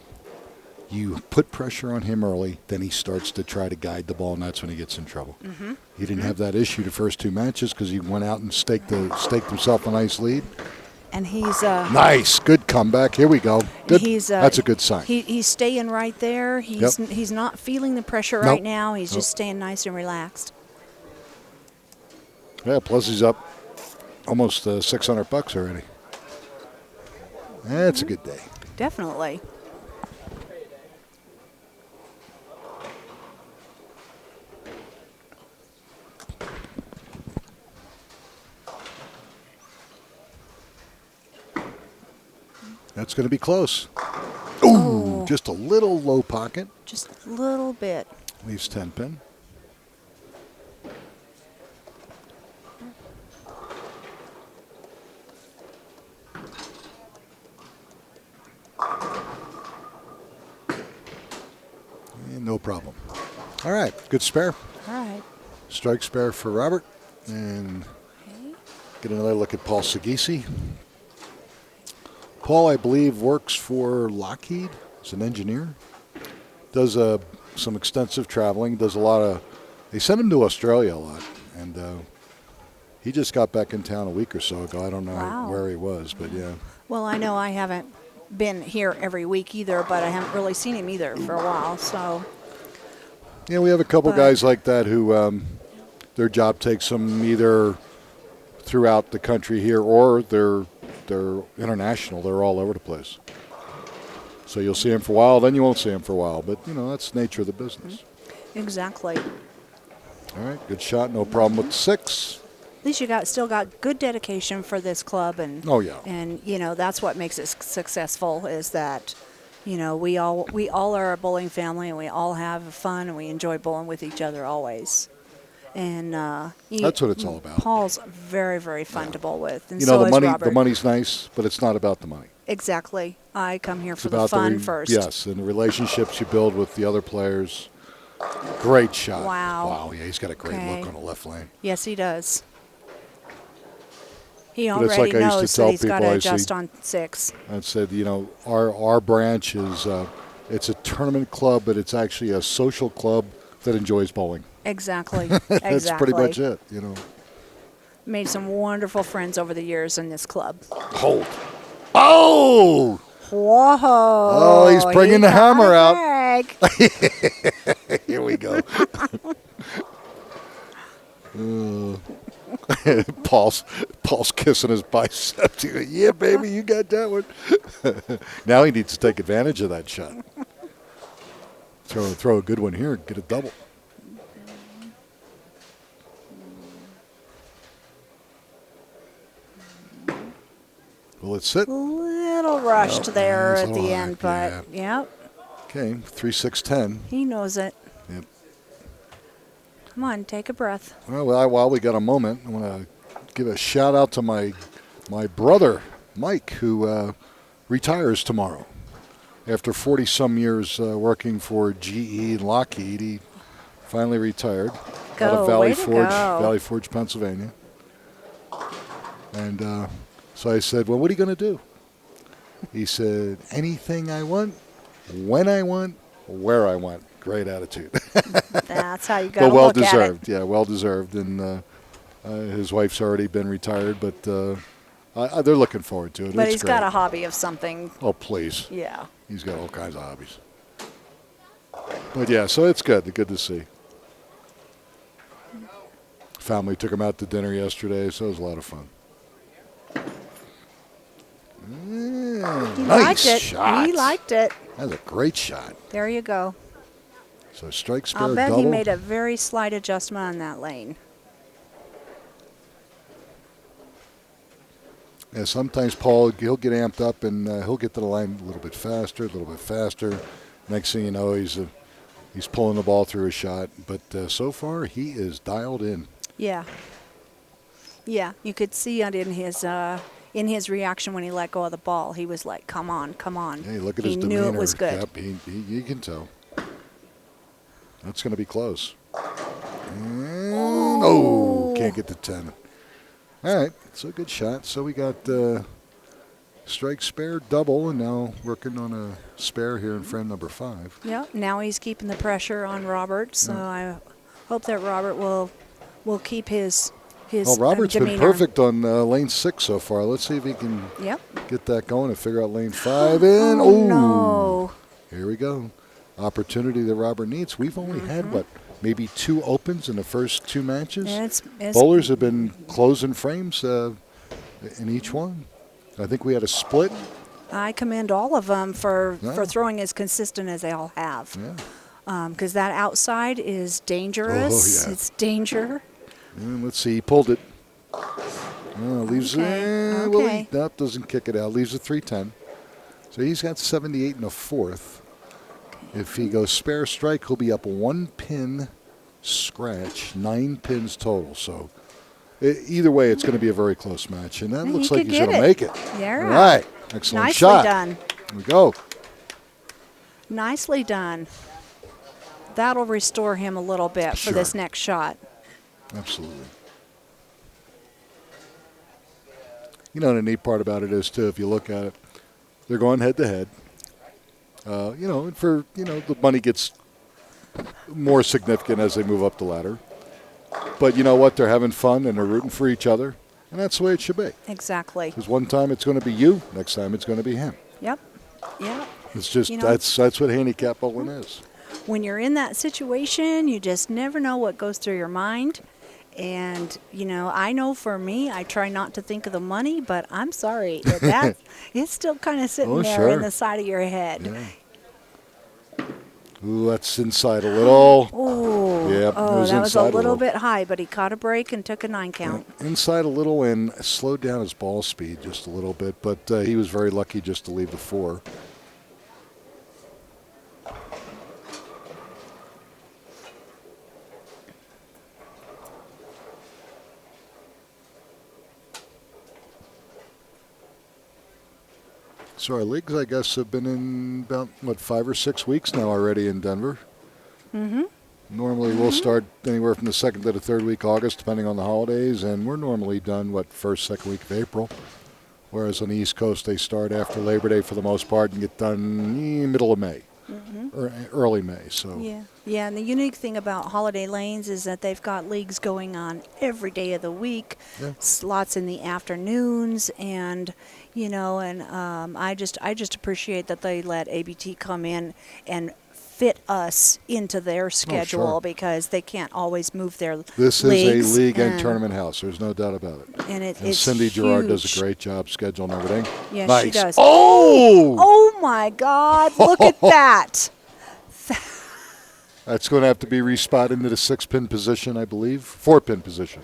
You put pressure on him early, then he starts to try to guide the ball, and that's when he gets in trouble. Mm-hmm. He didn't have that issue the first 2 matches because he went out and staked himself a nice lead. And he's Nice, good comeback. Here we go. Good. That's a good sign. He's staying right there. He's not feeling the pressure right now. He's just staying nice and relaxed. Yeah, plus he's up almost $600 already. That's a good day. Definitely. That's going to be close. Ooh, just a little low pocket. Just a little bit. Leaves 10 pin. No problem. All right, good spare. All right. Strike spare for Robert. And get another look at Paul Scigucchi. Paul, I believe, works for Lockheed as an engineer. Does some extensive traveling. Does a lot of. They sent him to Australia a lot, and he just got back in town a week or so ago. I don't know where he was, but yeah. Well, I know I haven't been here every week either, but I haven't really seen him either for a while. So. Yeah, we have a couple guys like that who their job takes them either throughout the country here, or they're they're international. They're all over the place. So you'll see them for a while, then you won't see them for a while. But, that's the nature of the business. Exactly. All right, good shot. No problem with 6. At least you still got good dedication for this club, and Oh, yeah. and that's what makes it successful, is that we all are a bowling family, and we all have fun, and we enjoy bowling with each other always. And that's what it's all about. Paul's very, very fun to bowl with, and the money. Robert. The money's nice, but it's not about the money. Exactly. I come here for It's the about fun first. Yes, and the relationships you build with the other players. Great shot. Wow. Wow, yeah, he's got a great look on the left lane. Yes, he does. He But it's already like I used to knows tell that he's got people to I adjust see- on 6. I said, our branch is it's a tournament club, but it's actually a social club that enjoys bowling. Exactly. That's pretty much it. Made some wonderful friends over the years in this club. Hold. Oh! Whoa! Oh, he's bringing the hammer out. Here we go. Paul's kissing his bicep. Yeah, baby, you got that one. Now he needs to take advantage of that shot. Throw a good one here and get a double. Will it sit? Little rushed there it's at a the little end, high, but yep, Okay, 3-6-10. he knows it. Yep. Come on, take a breath. Well, while we got a moment, I want to give a shout out to my brother, Mike, who retires tomorrow. After 40-some years working for GE and Lockheed, he finally retired out of Way to go. Valley Forge, Pennsylvania. And so I said, well, what are you going to do? He said, anything I want, when I want, where I want. Great attitude. That's how you got to But well look at it. deserved. Yeah, well deserved. And his wife's already been retired, but they're looking forward to it. But It's he's great. got a hobby of something. Oh, please. Yeah. He's got all kinds of hobbies. But yeah, so it's good. Good to see. Family took him out to dinner yesterday, so it was a lot of fun. He Nice liked it. shot. He liked it. That was a great shot. There you go. So strike, spare, I'll bet double. he made a very slight adjustment on that lane. Yeah, sometimes Paul, he'll get amped up and he'll get to the line a little bit faster. Next thing you know, he's pulling the ball through a shot. But so far, he is dialed in. Yeah. Yeah, you could see it in his reaction when he let go of the ball. He was like, come on, come on. Hey, look at he his demeanor. knew it was good. Yep, you can tell. That's going to be close. Oh, can't get to 10. All right, so good shot. So we got strike, spare, double, and now working on a spare here in frame number 5. Yeah, now he's keeping the pressure on Robert, so I hope that Robert will keep his Well, Robert's been demeanor. perfect on lane 6 so far. Let's see if he can get that going and figure out lane 5 in. Oh, no. Here we go. Opportunity that Robert needs. We've only had, maybe 2 opens in the first 2 matches? It's Bowlers have been closing frames in each one. I think we had a split. I commend all of them for throwing as consistent as they all have. Yeah. Because that outside is dangerous. Oh, yeah. It's danger. And let's see. He pulled it. Leaves Okay. Well, that doesn't kick it out. Leaves a 310. So he's got 78 and a 4th. If he goes spare strike, he'll be up 1 pin scratch, 9 pins total. So either way, it's going to be a very close match. And that looks like he's going to make it. Yeah. All right. Excellent Nicely shot. done. Here we go. Nicely done. That'll restore him a little bit for this next shot. Absolutely. The neat part about it is, too, if you look at it, they're going head-to-head. And the money gets more significant as they move up the ladder. But you know what? They're having fun and they're rooting for each other. And that's the way it should be. Exactly. Because one time it's going to be you, next time it's going to be him. Yep. Yep. It's just, that's what handicap bowling is. When you're in that situation, you just never know what goes through your mind. And, I know for me, I try not to think of the money, but I'm sorry. That it's still kind of sitting there in the side of your head. Yeah. Ooh, that's inside a little. Oh, Yeah, that was a little bit high, but he caught a break and took a 9 count. Inside a little and slowed down his ball speed just a little bit, but he was very lucky just to leave the 4. So our leagues, I guess, have been in about, 5 or 6 weeks now already in Denver. Mm-hmm. Normally we'll start anywhere from the 2nd to the 3rd week of August, depending on the holidays, and we're normally done, 1st, 2nd week of April. Whereas on the East Coast, they start after Labor Day for the most part and get done middle of May, or early May. So yeah, and the unique thing about Holiday Lanes is that they've got leagues going on every day of the week, slots in the afternoons, and I just appreciate that they let ABT come in and fit us into their schedule because they can't always move their This leagues. is a league and tournament house. There's no doubt about it. And it's Cindy Gerard huge. does a great job scheduling everything. Yeah, nice. She does. Oh! Oh, my God. Look at that. That's going to have to be respotted into the 6-pin position, I believe. 4-pin position.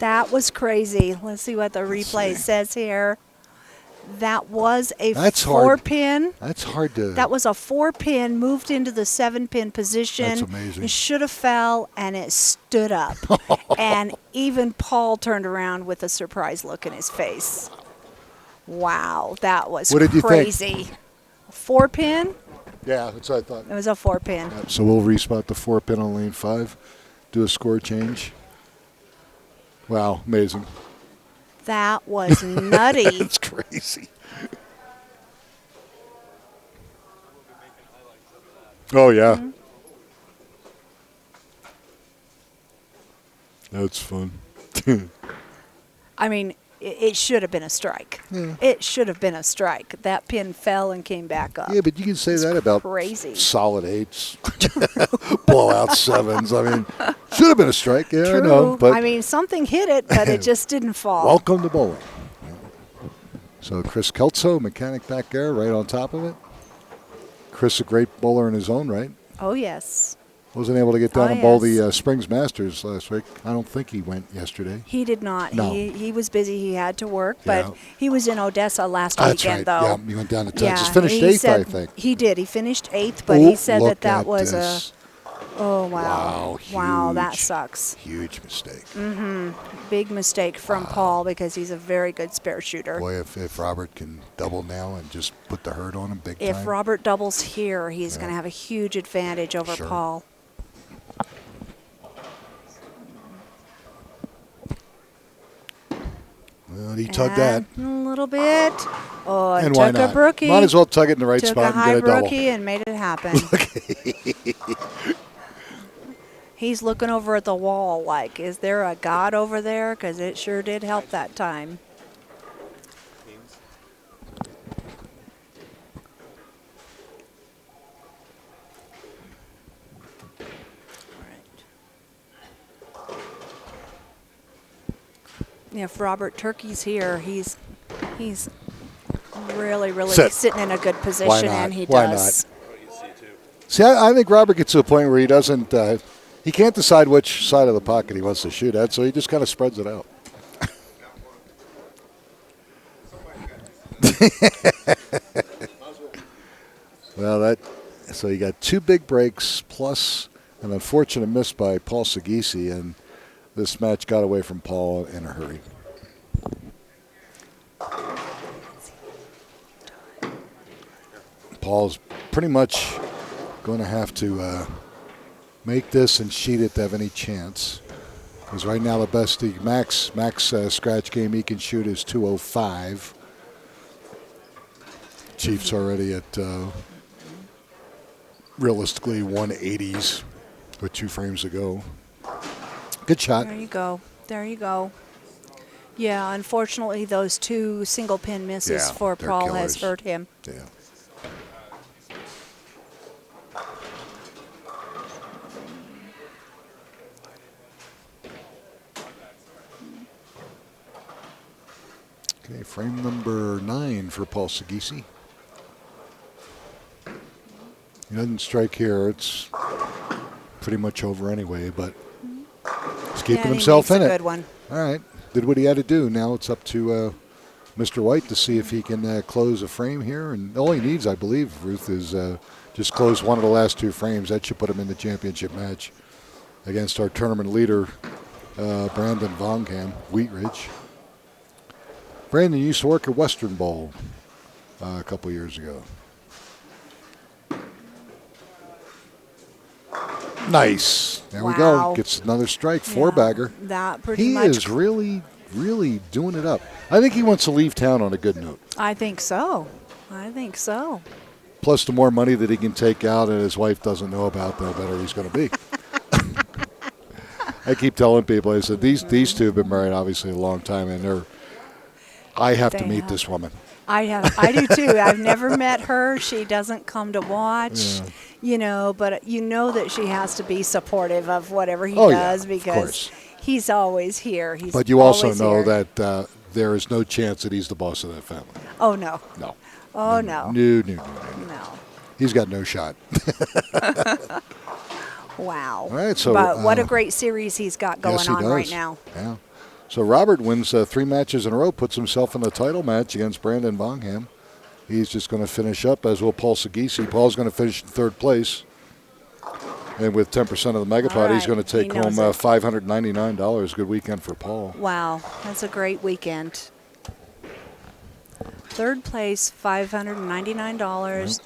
That was crazy. Let's see what the replay says here. That was a 4-pin. That's hard to. That was a 4-pin moved into the 7-pin position. That's amazing. It should have fell, and it stood up. And even Paul turned around with a surprised look in his face. Wow, that was what did crazy. You think? 4-pin? Yeah, that's what I thought. It was a 4-pin. Yep, so we'll respot the 4-pin on lane 5, do a score change. Wow, amazing. That was nutty. That's crazy. Oh, yeah. Mm-hmm. That's fun. I mean, it should have been a strike. Yeah. It should have been a strike. That pin fell and came back up. Yeah, but you can say that about solid 8s, blowout 7s. I mean, should have been a strike. Yeah, True. I know. But I mean, something hit it, but it just didn't fall. Welcome to bowling. So Chris Kelso, mechanic back there, right on top of it. Chris, a great bowler in his own right. Oh, yes. Wasn't able to get down and bowl the Springs Masters last week. I don't think he went yesterday. He did not. No. He was busy. He had to work, but he was in Odessa last weekend, though. Yeah, he went down to Texas. Finished 8th, I think. He did. He finished 8th, but he said that was this. Oh, wow. Wow, that huge, sucks. Huge mistake. Mm-hmm. Big mistake from Paul because he's a very good spare shooter. Boy, if Robert can double now and just put the hurt on him big time. If Robert doubles here, he's going to have a huge advantage over Paul. Well, he tugged that. A little bit. Oh, and took why not? a brookie. Might as well tug it in the right took spot a and get a double. brookie and made it happen. He's looking over at the wall like, is there a God over there? Because it sure did help that time. If Robert Turkey's here, he's really sitting in a good position, and he does. See, I think Robert gets to a point where he doesn't. He can't decide which side of the pocket he wants to shoot at, so he just kind of spreads it out. Well, so you got 2 big breaks plus an unfortunate miss by Paul Scigucchi, and this match got away from Paul in a hurry. Paul's pretty much going to have to make this and sheet it to have any chance. Because right now the best max scratch game he can shoot is 205. Chiefs already at realistically 180s with 2 frames to go. Good shot. There you go. There you go. Yeah, unfortunately, those 2 single pin misses for Paul has hurt him. Yeah. Okay, frame number 9 for Paul Scigucchi. He doesn't strike here. It's pretty much over anyway, but he's keeping himself in it. Good one. All right, did what he had to do. Now it's up to Mr. White to see if he can close a frame here. And all he needs, I believe, Ruth, is just close one of the last 2 frames. That should put him in the championship match against our tournament leader, Brandon Vongham, Wheat Ridge. Brandon used to work at Western Bowl a couple years ago. Nice. There we go. Gets another strike. 4-bagger. That pretty he much. Is really doing it up. I think he wants to leave town on a good note. I think so. Plus, the more money that he can take out and his wife doesn't know about, the better he's going to be. I keep telling people, I said, these 2 have been married obviously a long time, and I have to meet this woman. I do too. I've never met her. She doesn't come to watch, but you know that she has to be supportive of whatever he does because he's always here. But you also know that there is no chance that he's the boss of that family. Oh, no. No. Oh, no. No. He's got no shot. Wow. All right, so but what a great series he's got going on does. right now. Yeah. So Robert wins 3 matches in a row, puts himself in the title match against Brandon Vongham. He's just going to finish up, as will Paul Scigucchi. Paul's going to finish in 3rd place. And with 10% of the Megapod, he's going to take home $599. Good weekend for Paul. Wow, that's a great weekend. 3rd place, $599.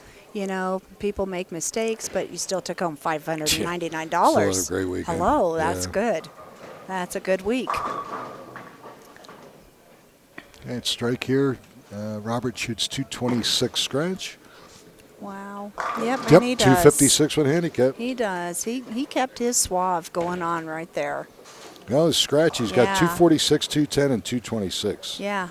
People make mistakes, but you still took home $599. Still a great weekend. Hello, that's good. That's a good week. Okay, strike here. Robert shoots 226 scratch. Wow. Yep, and he does. 256 with handicap. He does. He kept his suave going on right there. Well, his scratch, he's got 246, 210, and 226. Yeah.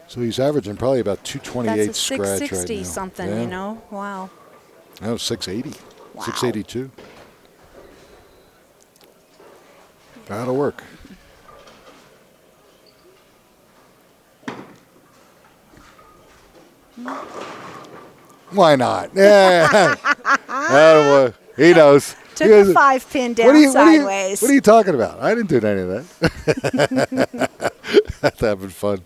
So he's averaging probably about 228 That's a scratch right now. 660 something, Wow. No, 680. Wow. 682. That'll work. Why not? Yeah. He knows. Took a 5-pin down sideways. What are you talking about? I didn't do any of that. That's having fun.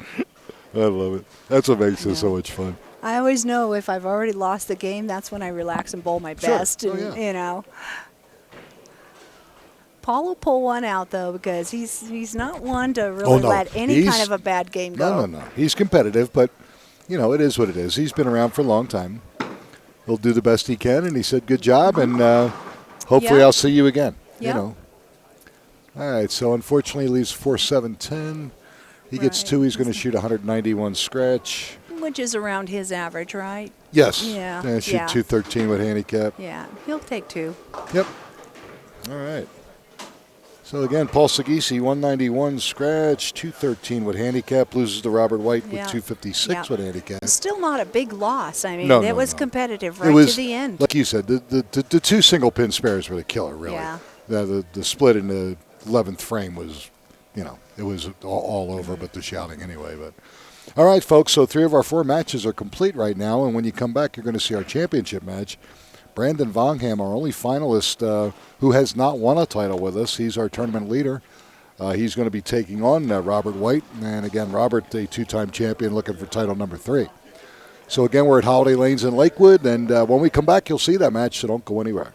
I love it. That's what makes it so much fun. I always know if I've already lost the game, that's when I relax and bowl my best. Sure. And, Paul will pull one out, though, because he's not one to really let any kind of a bad game go. No. He's competitive, but, it is what it is. He's been around for a long time. He'll do the best he can, and he said, good job, and hopefully I'll see you again. All right, so unfortunately he leaves 4-7-10. He gets 2. He's going to shoot 191 scratch. Which is around his average, right? Yes. Yeah. And shoot 213 with handicap. Yeah, he'll take 2. Yep. All right. So again, Paul Scigucchi, 191 scratch, 213 with handicap, loses to Robert White with 256 with handicap. Still not a big loss. I mean, it was competitive right to the end. Like you said, the 2 single pin spares were the killer, really. Yeah. The split in the 11th frame was, it was all over, but the shouting anyway. But all right, folks, so 3 of our 4 matches are complete right now, and when you come back, you're going to see our championship match. Brandon Vongham, our only finalist who has not won a title with us. He's our tournament leader. He's going to be taking on Robert White. And again, Robert, a 2-time champion, looking for title number 3. So again, we're at Holiday Lanes in Lakewood. And when we come back, you'll see that match, so don't go anywhere.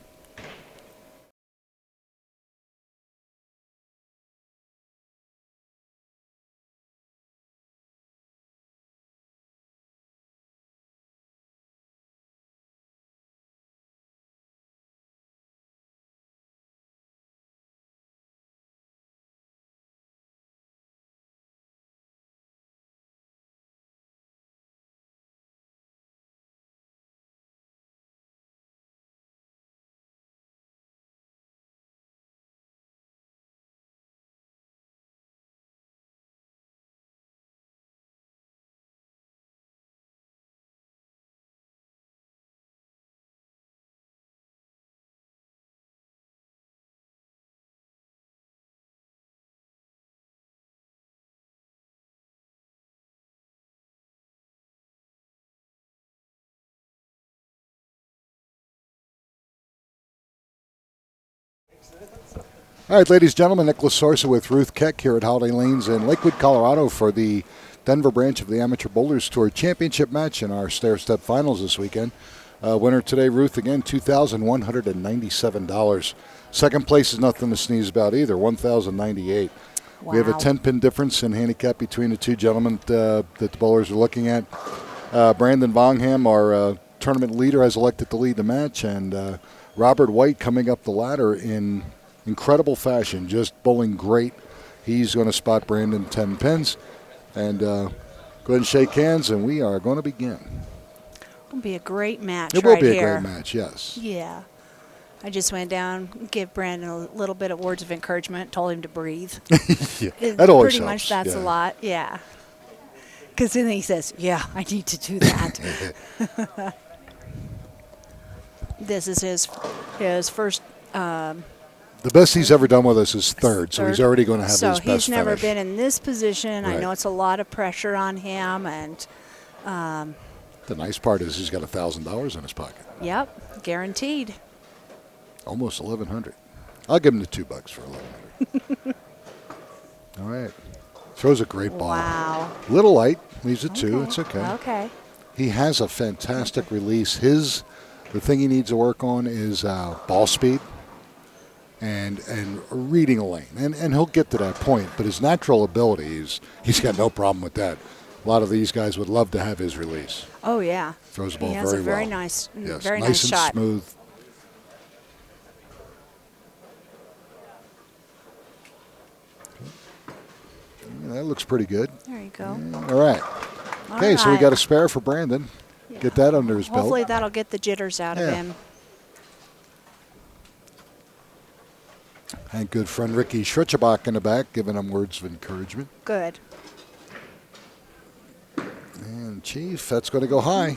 All right, ladies and gentlemen, Nicholas Sorsa with Ruth Keck here at Holiday Lanes in Lakewood, Colorado for the Denver branch of the Amateur Boulders Tour Championship match in our stair-step finals this weekend. Winner today, Ruth, again, $2,197. Second place is nothing to sneeze about either, $1,098. Wow. We have a 10-pin difference in handicap between the two gentlemen that the bowlers are looking at. Brandon Vongham, our tournament leader, has elected to lead the match, and Robert White coming up the ladder in incredible fashion, just bowling great. He's going to spot Brandon 10 pins. And go ahead and shake hands, and we are going to begin. It'll be a great match. It will be here. a great match, yes. Yeah. I just went down, give Brandon a little bit of words of encouragement, told him to breathe. Yeah, that always Pretty helps. much that's a lot, yeah. Because then he says, yeah, I need to do that. This is his first. The best he's ever done with us is third, so he's already going to have his best So he's never finish. been in this position. Right. I know it's a lot of pressure on him, and The nice part is he's got $1,000 in his pocket. yep, guaranteed. Almost $1,100. I'll give him the $2 for $1,100. All right. Throws a great ball. Wow. Little light. Leaves it 2. It's okay. Okay. He has a fantastic release. The thing he needs to work on is ball speed and reading a lane. And he'll get to that point. But his natural ability, he's got no problem with that. A lot of these guys would love to have his release. Oh, yeah. Throws the ball he has very a very well. nice, Yes, very nice nice and shot. smooth. That looks pretty good. There you go. All right. Okay, so we right. got a spare for Brandon. Yeah. Get that under his belt. Hopefully that'll get the jitters out of Yeah. him. And good friend Ricky Schritzebach in the back, giving him words of encouragement. Good. And Chief, that's going to go high.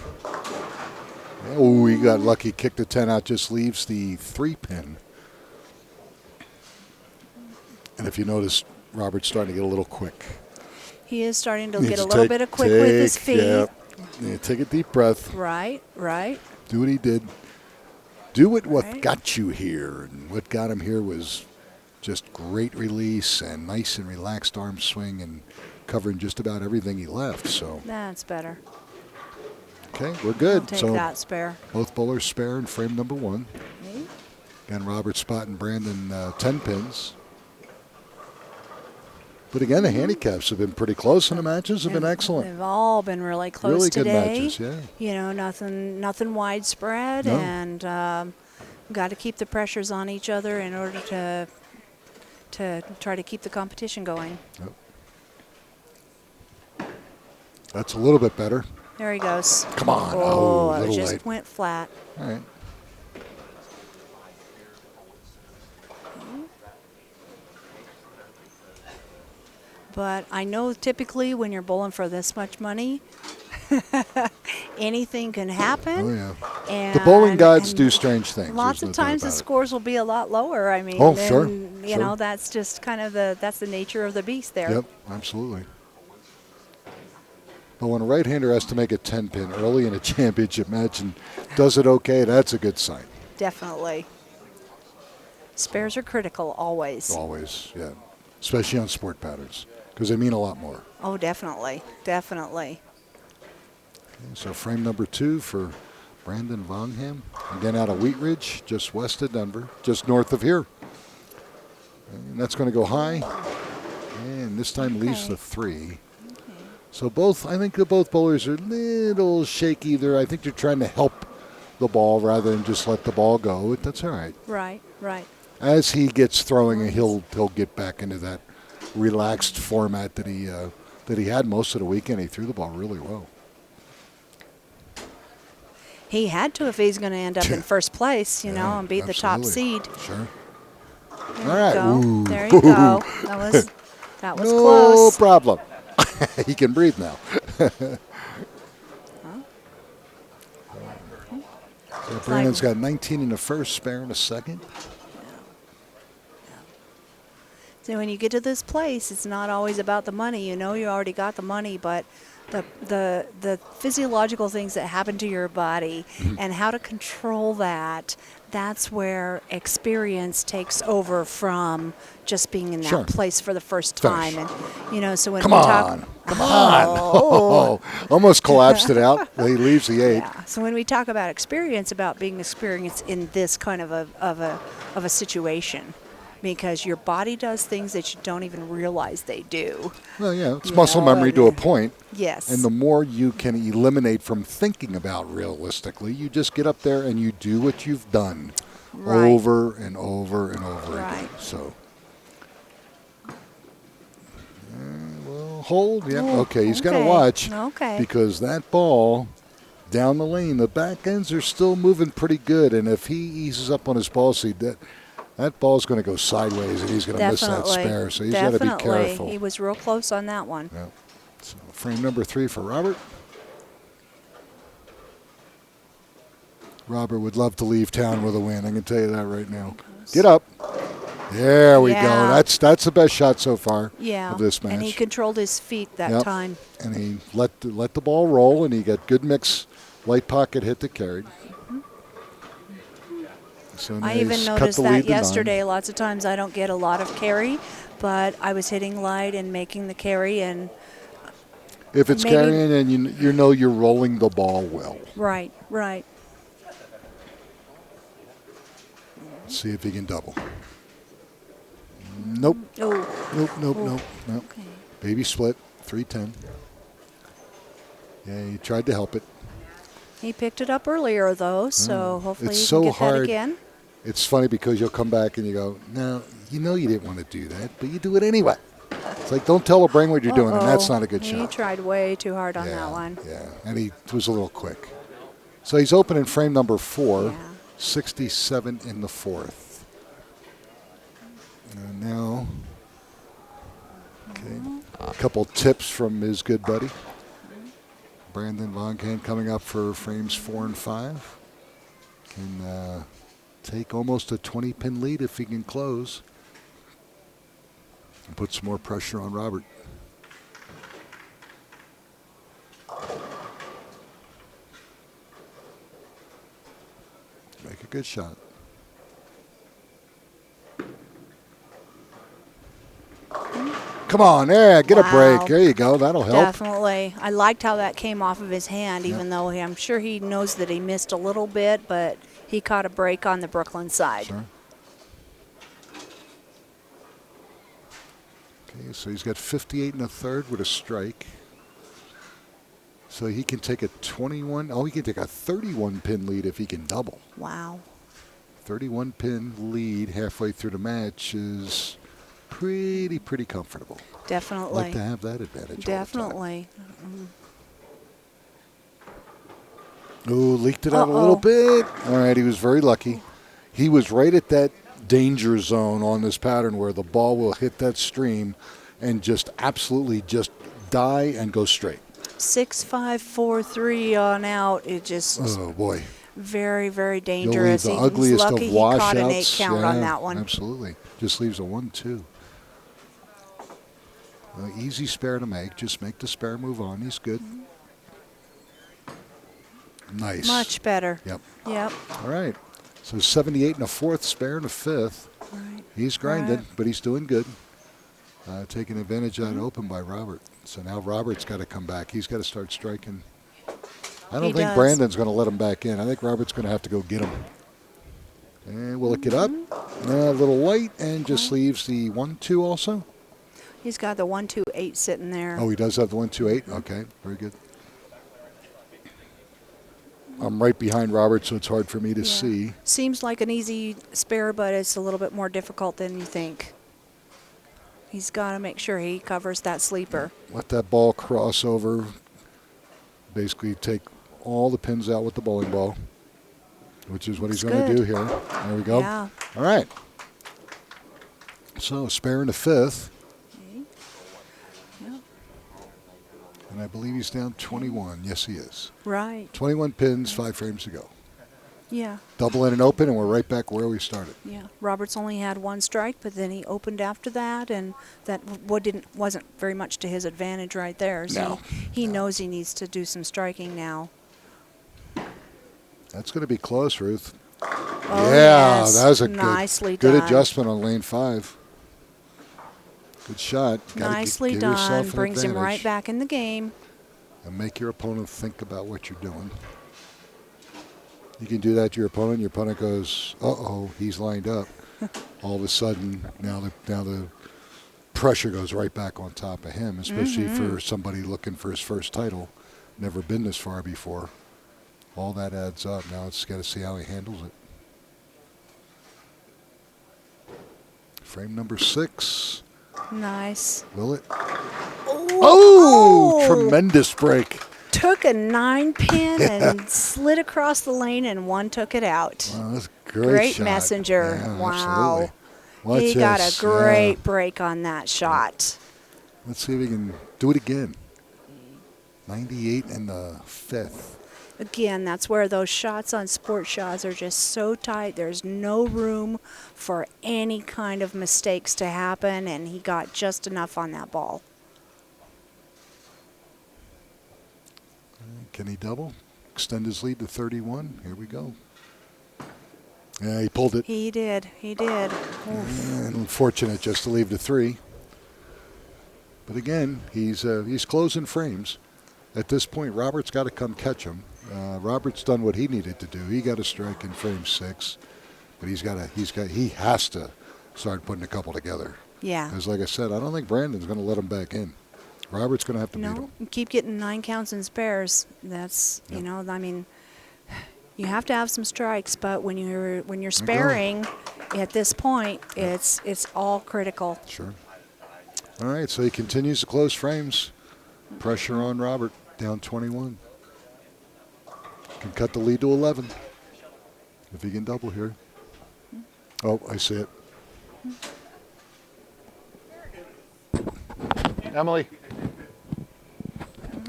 Oh, he got lucky. Kicked the 10 out, just leaves the 3-pin. And if you notice, Robert's starting to get a little quick. He is starting to Needs get a to little bit of quick with his feet. Yeah, take a deep breath. Right, right. Do what he did. Do what Right. got you here. And what got him here was just great release and nice and relaxed arm swing and covering just about everything he left. So, That's better. okay, we're good. I'll take So that spare. both bowlers spare in frame number 1. Okay. Again, Robert Spot and Brandon 10 pins. But again, the handicaps have been pretty close and the matches have been excellent. They've all been really close Really good today. matches, yeah. You know, nothing widespread, No. and got to keep the pressures on each other in order to try to keep the competition going. Yep. That's a little bit better. There he goes. Come on. Oh, a it little just late. went flat. All right. But I know typically when you're bowling for this much money, anything can happen. Oh, yeah. And, The bowling gods and do strange things. Lots There's of no doubt times the about it. scores will be a lot lower. I mean, Oh, sure, and, you sure. know, that's just kind of that's the nature of the beast there. Yep, absolutely. But when a right-hander has to make a 10-pin early in a championship match and does it okay, that's a good sign. Definitely. Spares are critical always. Always, yeah. Especially on sport patterns, because they mean a lot more. Oh, definitely. Definitely. Okay, so frame number 2 for Brandon Vongham. Again, out of Wheat Ridge, just west of Denver, just north of here. And that's going to go high. And this time leaves Okay. the 3. So I think both bowlers are a little shaky there. I think they're trying to help the ball rather than just let the ball go. But that's all right. Right, right. As he gets throwing, he'll get back into that relaxed format that he had most of the weekend. He threw the ball really well. He had to if he's going to end up in first place, you know, and be the top absolutely. seed. Sure. There All right. you go. Ooh. There you go. That was No close. problem. He can breathe now. So Brandon's got 19 in the first, spare in the second. So when you get to this place, it's not always about the money. You know you already got the money, but the physiological things that happen to your body and how to control that, that's where experience takes over from just being in that Sure. place for the first Finish. time. And, so when Come we on. talk. Come on. Oh. Almost collapsed it out. He leaves the 8. Yeah. So when we talk about experience, about being experienced in this kind of a situation, because your body does things that you don't even realize they do. Well, yeah, it's muscle memory to a point. Yes. And the more you can eliminate from thinking about realistically, you just get up there and you do what you've done Right. over and over and over again. Right. So, we'll hold. Yeah. Oh, Okay. He's got to okay. watch. Okay. Because that ball down the lane, the back ends are still moving pretty good. And if he eases up on his ball seat, that ball's going to go sideways and he's going to miss that spare. So he's got to be careful. He was real close on that one. Yeah. So frame number 3 for Robert. Robert would love to leave town with a win. I can tell you that right now. Get up. There we go. That's the best shot so far of this match. And he controlled his feet that time. And he let the ball roll, and he got good mix, light pocket hit that carried. So I even noticed that yesterday. Lots of times I don't get a lot of carry, but I was hitting light and making the carry. And if it's carrying, and you know you're rolling the ball well. Right, right. See if he can double. Nope. Oh. Nope. Okay. Baby split, 310. Yeah, he tried to help it. He picked it up earlier, though, so hopefully It's he so can get hard. that again. It's funny because you'll come back and you go, no, you know you didn't want to do that, but you do it anyway. It's like, don't tell a brain what you're doing, and that's not a good shot. He tried way too hard on that one. Yeah, and he was a little quick. So he's open in frame number 4, 67 in the 4th. And now, a couple tips from his good buddy. Brandon Von Kahn coming up for frames 4 and 5. Can take almost a 20-pin lead if he can close. And put some more pressure on Robert. Make a good shot. Come on, there, get a break. There you go. That'll help. Definitely. I liked how that came off of his hand, even though I'm sure he knows that he missed a little bit, but he caught a break on the Brooklyn side. Sure. Okay, so he's got 58 and a third with a strike. So he can take a 21. Oh, he can take a 31-pin lead if he can double. Wow. 31-pin lead halfway through the match is pretty comfortable. Definitely. Like to have that advantage. Definitely. Oh, leaked it out a little bit. All right, he was very lucky. He was right at that danger zone on this pattern where the ball will hit that stream and just absolutely just die and go straight. 6-5-4-3 on out. It just very dangerous. You'll leave the ugliest lucky of he washouts. caught an 8 count on that one. Absolutely. Just leaves a 1-2. Easy spare to make. Just make the spare move on. He's good. Nice. Much better. Yep. Yep. All right. So 78 and a 4th, spare and a 5th. Right. He's grinding, but he's doing good. Taking advantage of that open by Robert. So now Robert's got to come back. He's got to start striking. I don't think Brandon's going to let him back in. I think Robert's going to have to go get him. And will it get up? A little light, and just leaves the 1-2 also. He's got the 1-2-8 sitting there. Oh, he does have the 1-2-8? Okay, very good. I'm right behind Robert, so it's hard for me to see. Seems like an easy spare, but it's a little bit more difficult than you think. He's got to make sure he covers that sleeper. Let that ball cross over. Basically take all the pins out with the bowling ball, which is what he's going to do here. There we go. Yeah. All right. So spare in the 5th. Okay. Yep. And I believe he's down 21. Yes, he is. Right. 21 pins, 5 frames to go. Yeah. Double in and open, and we're right back where we started. Yeah. Roberts only had 1 strike, but then he opened after that, and that wasn't very much to his advantage right there. So he knows he needs to do some striking now. That's going to be close, Ruth. Oh, Yeah, yes. that was a Nicely good done. adjustment on lane 5. Good shot. Nicely give done. yourself an Brings him right advantage back in the game. and make your opponent think about what you're doing. You can do that to your opponent. Your opponent goes, uh-oh, he's lined up. All of a sudden, now the pressure goes right back on top of him, especially for somebody looking for his first title. Never been this far before. All that adds up. Now it's got to see how he handles it. Frame number 6. Nice. Will it? Oh! Tremendous break. Took a 9-pin and slid across the lane, and one took it out. Wow, that's a great Great shot. messenger. Yeah, Wow. absolutely. Watch He got a this. great break on that shot. Let's see if we can do it again. 98 and the 5th. Again, that's where those shots on sport shots are just so tight. There's no room for any kind of mistakes to happen, and he got just enough on that ball. Can he double? Extend his lead to 31. Here we go. Yeah, he pulled it. He did. He did. And unfortunate just to leave to 3. But again, he's closing frames. At this point, Robert's got to come catch him. Robert's done what he needed to do. He got a strike in frame 6, but he has to start putting a couple together. Yeah. Because like I said, I don't think Brandon's going to let him back in. Robert's going to have to beat him. No, keep getting 9 counts and spares. That's Yep. I mean, you have to have some strikes, but when you're sparing, at this point, it's all critical. Sure. All right, so he continues to close frames. Pressure on Robert, down 21. Can cut the lead to 11 if he can double here. Oh, I see it. Emily.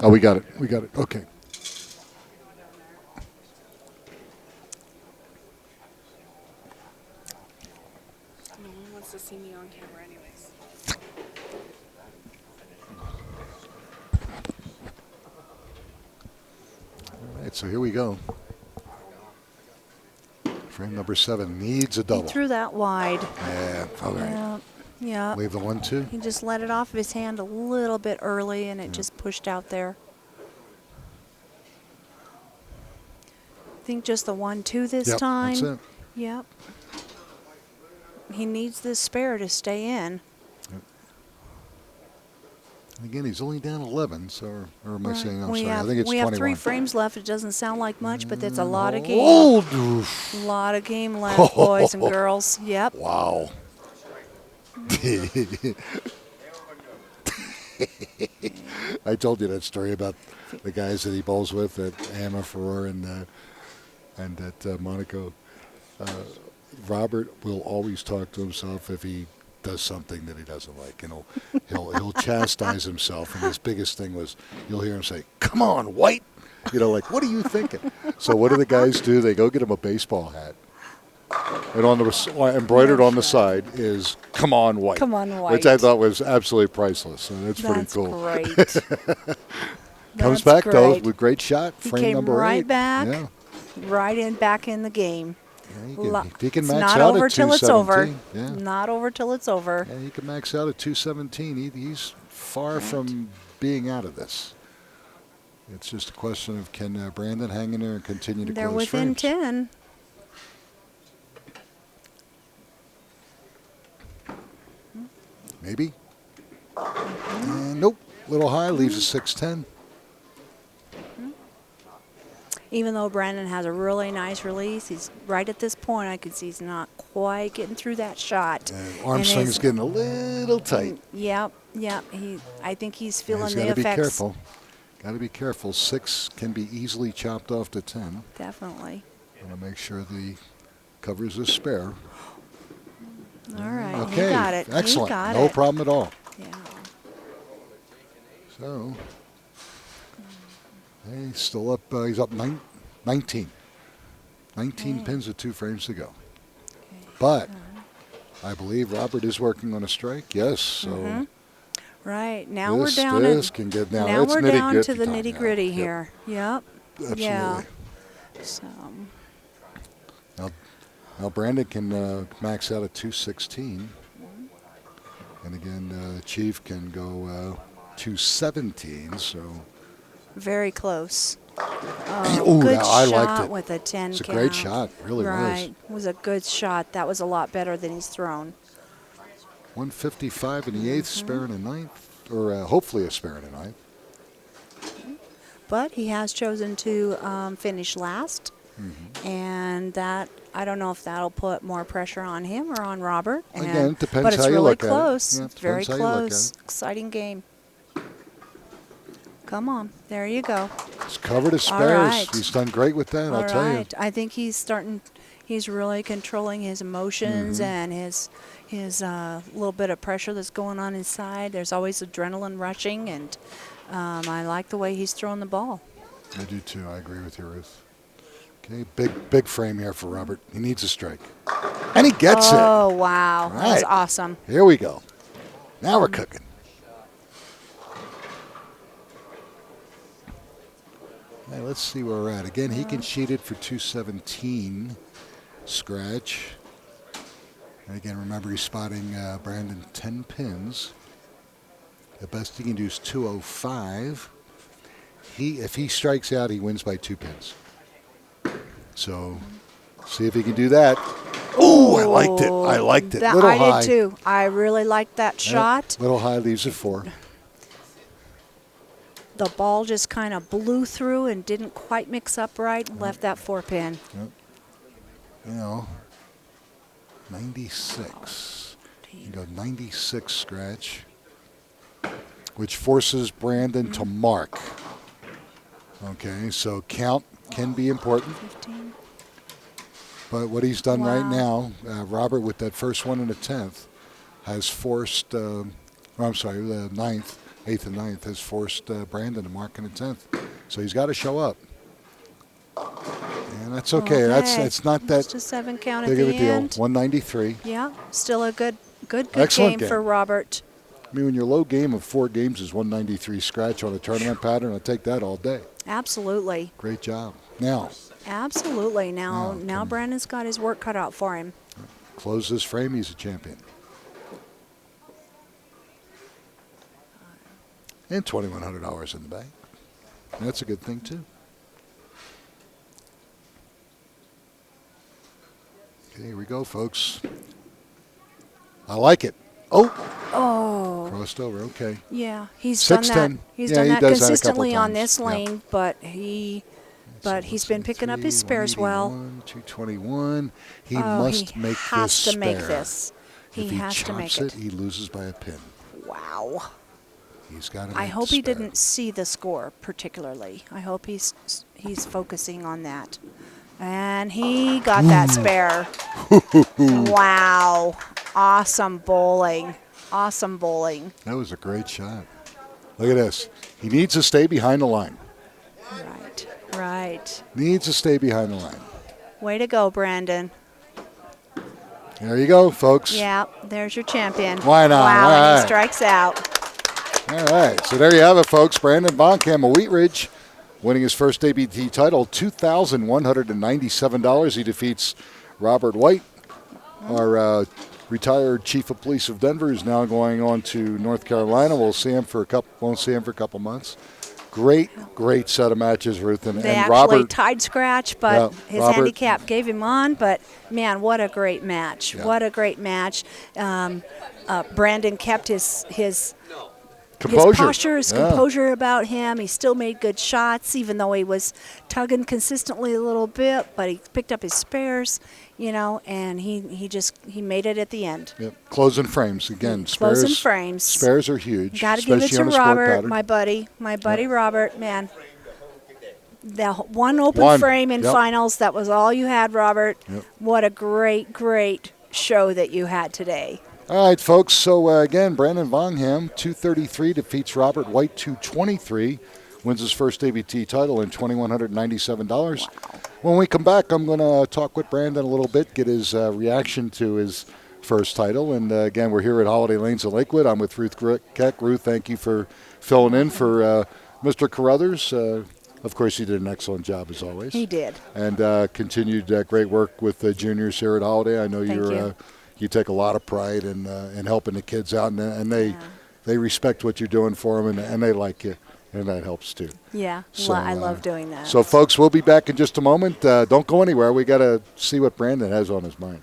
Oh, we got it. We got it. Okay. No one wants to see me on camera anyways. All right, so here we go. Frame number 7 needs a He double. threw that wide. Yeah, all right. Yeah. Yeah. Leave the 1-2. He just let it off of his hand a little bit early, and it just pushed out there. I think just the 1-2 this Yep, time. that's it. Yep. He needs this spare to stay in. Again, he's only down 11, so, or am I saying, I'm we sorry, have, I think it's we 21. have 3 frames left. It doesn't sound like much, but that's a lot of game. Oh, A lot of game left, boys and girls. Yep. wow. I told you that story about the guys that he bowls with at Amateur and at Monaco. Robert will always talk to himself if he does something that he doesn't like, and he'll chastise himself. And his biggest thing was, you'll hear him say, "Come on, White," like, what are you thinking? So what do the guys do? They go get him a baseball hat. And on the embroidered on the side is "Come on, White." Come on, White. Which I thought was absolutely priceless. So that's pretty That's cool. great. Comes That's back though great. with great shot. He Frame came number right 8. back. Yeah. Back in the game. Yeah, he can It's max not out over at till it's over. 217. Yeah. Not over till it's over. Yeah, he can max out at 217. He's far from being out of this. It's just a question of can Brandon hang in there and continue to They're close within frames. 10. Maybe. And nope. Little high, leaves a 610. Even though Brandon has a really nice release, he's right at this point. I could see he's not quite getting through that shot. Arm swing's getting a little tight. Yep. I think he's feeling He's the got to be effects. careful. Got to be careful. 6 can be easily chopped off to 10. Definitely. Want to make sure the covers his spare. All right. Okay. He got it. Excellent. He got No it. problem at all. Yeah. So, he's still up. He's up 19. 19 pins with 2 frames to go. But I believe Robert is working on a strike. Yes. So Right. Now this, we're down. this can get now. Now it's we're down to nitty-gritty the time nitty now. gritty Yep. here. Yep. Absolutely. Yeah. So. Now, Now Brandon can max out at 216. And again, Chief can go 217. So very close. Ooh, Good I shot liked it. with a 10 It's a count. great shot, really right. It was a good shot. That was a lot better than he's thrown. 155 in the eighth, spare in the ninth, or hopefully a spare in the ninth. But he has chosen to finish last. And that, I don't know if that'll put more pressure on him or on Robert. Again, it depends but it's how you really look at it. close. Yeah, It's very depends how you look at close. it. Exciting game. Come on. There you go. He's covered his All spares. right. He's done great with that, All I'll tell you. right. I think he's really controlling his emotions and his little bit of pressure that's going on inside. There's always adrenaline rushing, and I like the way he's throwing the ball. I do too. I agree with you, Ruth. Okay, big frame here for Robert. He needs a strike. And he gets it. Oh, wow. All That was right. awesome. Here we go. Now we're cooking. Hey, let's see where we're at. Again, he can sheet it for 217. Scratch. And again, remember he's spotting Brandon 10 pins. The best he can do is 205. If he strikes out, he wins by 2 pins. So, see if he can do that. Oh, I liked it. I liked it. Little high. I did too. I really liked that shot. Little high leaves it 4. The ball just kind of blew through and didn't quite mix up right and left that 4 pin. Yep. You know, 96. You go 96 scratch, which forces Brandon to mark. Okay, so count can be important. 15. But what he's done right Wow. now, Robert, with that first one in the 10th, has forced, the 9th, 8th and 9th, has forced Brandon to mark in the 10th. So he's got to show up. And that's okay. That's not that Just a 7 count at big of the a deal. end. 193. Yeah, still a good Excellent game for game. Robert. I mean, when your low game of 4 games is 193 scratch on a tournament pattern, I'll take that all day. Absolutely. Great job. Now, Absolutely. Now come- Brandon's got his work cut out for him. close this frame. He's a champion. And $2,100 in the bank. That's a good thing, too. Okay, here we go, folks. I like it. Oh, crossed over. Okay. Yeah, he's 6'10". done that. He's Yeah, done he that does that a couple consistently on times. this Yeah. lane, but he's been picking up his spares well. 221. He Oh, must he make has this to make spare. this. If he has to make chops it. he loses by a pin. Wow. He's got to. I hope he didn't see the score particularly. I hope he's focusing on that. And he got that spare. Wow. Awesome bowling. Awesome bowling. That was a great shot. Look at this. He needs to stay behind the line. Right. Needs to stay behind the line. Way to go, Brandon. There you go, folks. Yeah, there's your champion. Why not? Wow, All and right. he strikes out. All right. So there you have it, folks. Brandon Bonkamp of Wheat Ridge winning his first ABT title, $2,197. He defeats Robert White, our retired chief of police of Denver, who's now going on to North Carolina. Won't see him for a couple months. Great set of matches, Ruth. They And actually Robert tied scratch, but his Robert- handicap gave him on. But, man, what a great match. Yeah. What a great match. Brandon kept his composure. His posture, his Yeah. composure about him. He still made good shots, even though he was tugging consistently a little bit. But he picked up his spares, and he made it at the end. Yep. Closing frames again. Spares, Closing frames. Spares are huge. Got to give it especially to on a sport Robert, pattern. my buddy Robert, man. The one open One. frame in Yep. finals, that was all you had, Robert. Yep. What a great show that you had today. All right, folks. So, again, Brandon Bonkamp, 233, defeats Robert White, 223. Wins his first ABT title and $2,197. Wow. When we come back, I'm going to talk with Brandon a little bit, get his reaction to his first title. And, again, we're here at Holiday Lanes in Lakewood. I'm with Ruth Keck. Ruth, thank you for filling in for Mr. Carruthers. Of course, he did an excellent job as always. He did. And continued great work with the juniors here at Holiday. I know you take a lot of pride in helping the kids out, and they respect what you're doing for them, and they like you, and that helps too. Yeah, So, I love doing that. So, folks, we'll be back in just a moment. Don't go anywhere. We got to see what Brandon has on his mind.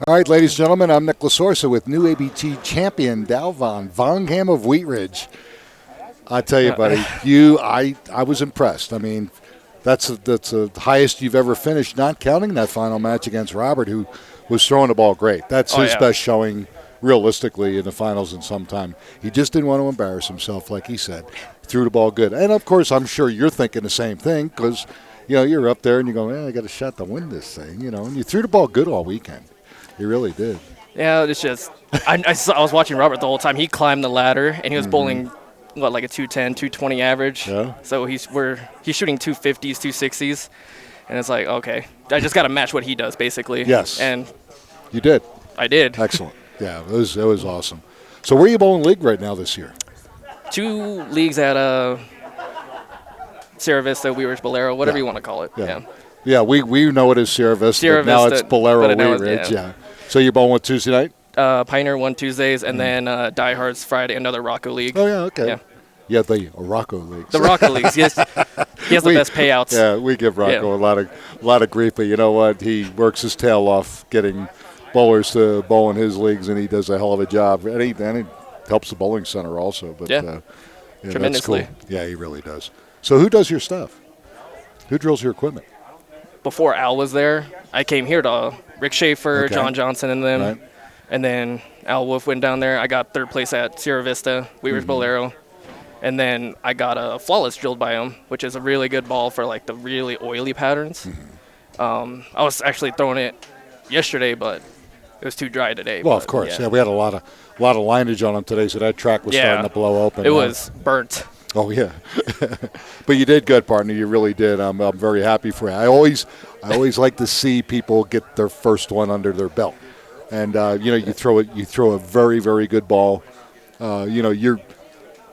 All right, ladies and gentlemen, I'm Nick Lasorsa with new ABT champion Dalvon Vongham of Wheat Ridge. I tell you, buddy, I was impressed. I mean, that's the highest you've ever finished, not counting that final match against Robert, who was throwing the ball great. That's his best showing, realistically, in the finals in some time. He just didn't want to embarrass himself, like he said. Threw the ball good. And, of course, I'm sure you're thinking the same thing because, you're up there and you go, I got a shot to win this thing, and you threw the ball good all weekend. You really did. Yeah, it's just I was watching Robert the whole time. He climbed the ladder, and he was bowling, like a 210, 220 average. Yeah. So he's shooting 250s, 260s, and it's like, okay, I just got to match what he does, basically. Yes. And you did. I did. Excellent. Yeah, it was awesome. So where are you bowling league right now this year? 2 leagues at Sierra Vista, Wheat Ridge, Bolero, whatever you want to call it. Yeah, we know it as Sierra Vista, but now it's Bolero Wheat Ridge. Yeah. So you're bowling with Tuesday night? Pioneer 1 Tuesdays, and then Die Hard's Friday, another Rocco League. Oh, yeah, okay. Yeah. Yeah, the Rocco Leagues. The Rocco Leagues, yes. He has the best payouts. Yeah, we give Rocco a lot of grief, but you know what? He works his tail off getting bowlers to bowl in his leagues, and he does a hell of a job. And he helps the bowling center also. But, tremendously. That's cool. Yeah, he really does. So who does your stuff? Who drills your equipment? Before Al was there, I came here to Rick Schaefer, John Johnson, and them. Right. And then Al Wolf went down there. I got 3rd place at Sierra Vista, Wheat Ridge Bolero. And then I got a Flawless drilled by him, which is a really good ball for like the really oily patterns. I was actually throwing it yesterday, but it was too dry today. Well, of course. Yeah, we had a lot of lineage on him today, so that track was starting to blow open. It was burnt. Oh, yeah. But you did good, partner. You really did. I'm very happy for you. I always like to see people get their first one under their belt. And, you throw a very, very good ball. You're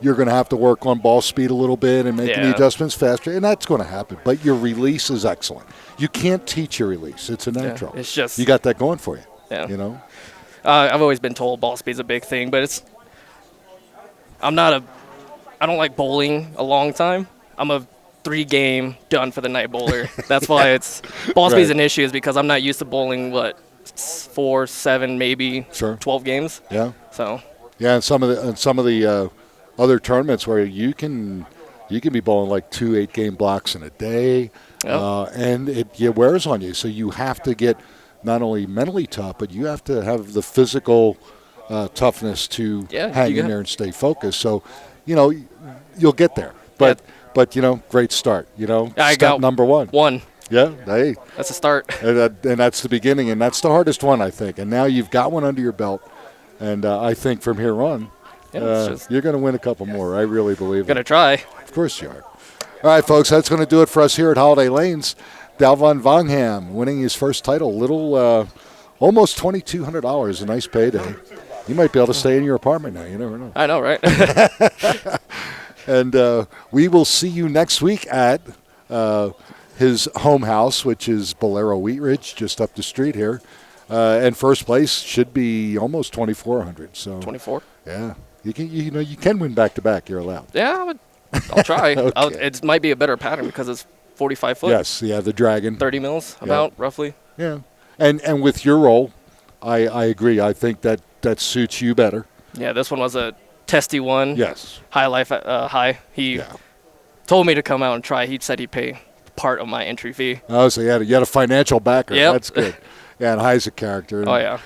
going to have to work on ball speed a little bit and making the adjustments faster, and that's going to happen. But your release is excellent. You can't teach your release. It's a natural. It's just you got that going for you. Yeah. I've always been told ball speed's a big thing, but I don't like bowling a long time. I'm a 3-game done for the night bowler. That's why ball speed's an issue, is because I'm not used to bowling 4, 7, maybe 12 games. Yeah. So. Yeah, and some of the other tournaments where you can be bowling like 2 8-game blocks in a day, and it wears on you. So you have to get not only mentally tough, but you have to have the physical toughness to hang in there and stay focused. So, you'll get there. But great start. I step got number 1. Yeah, hey. That's a start. And that's the beginning, and that's the hardest one, I think. And now you've got one under your belt, and I think from here on, you're going to win a couple more. I really believe it. Going to try. Of course you are. All right, folks, that's going to do it for us here at Holiday Lanes. Dalvon Vongham winning his first title, almost $2,200, a nice payday. You might be able to stay in your apartment now. You never know. I know, right? And we will see you next week at his home house, which is Bolero Wheat Ridge, just up the street here. And first place should be almost $2,400. So 24. Yeah, you can win back to back. You're allowed. Yeah, I'll try. Okay. It might be a better pattern because it's 45 foot. Yes, yeah, the Dragon. 30 mils, roughly. Yeah, and with your roll, I agree. I think that suits you better. Yeah, this one was a testy one. Yes. High life, high. He told me to come out and try. He said he'd pay part of my entry fee. Oh, so you had a financial backer. Yep. That's good. Yeah, and High's a character. Oh yeah.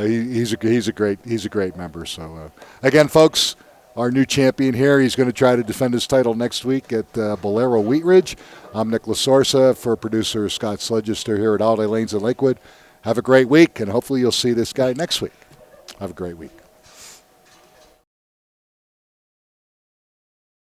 He's a great member. So again, folks, our new champion here. He's going to try to defend his title next week at Bolero Wheat Ridge. I'm Nick Lasorsa for producer Scott Sledgister here at Holiday Lanes in Lakewood. Have a great week, and hopefully you'll see this guy next week. Have a great week.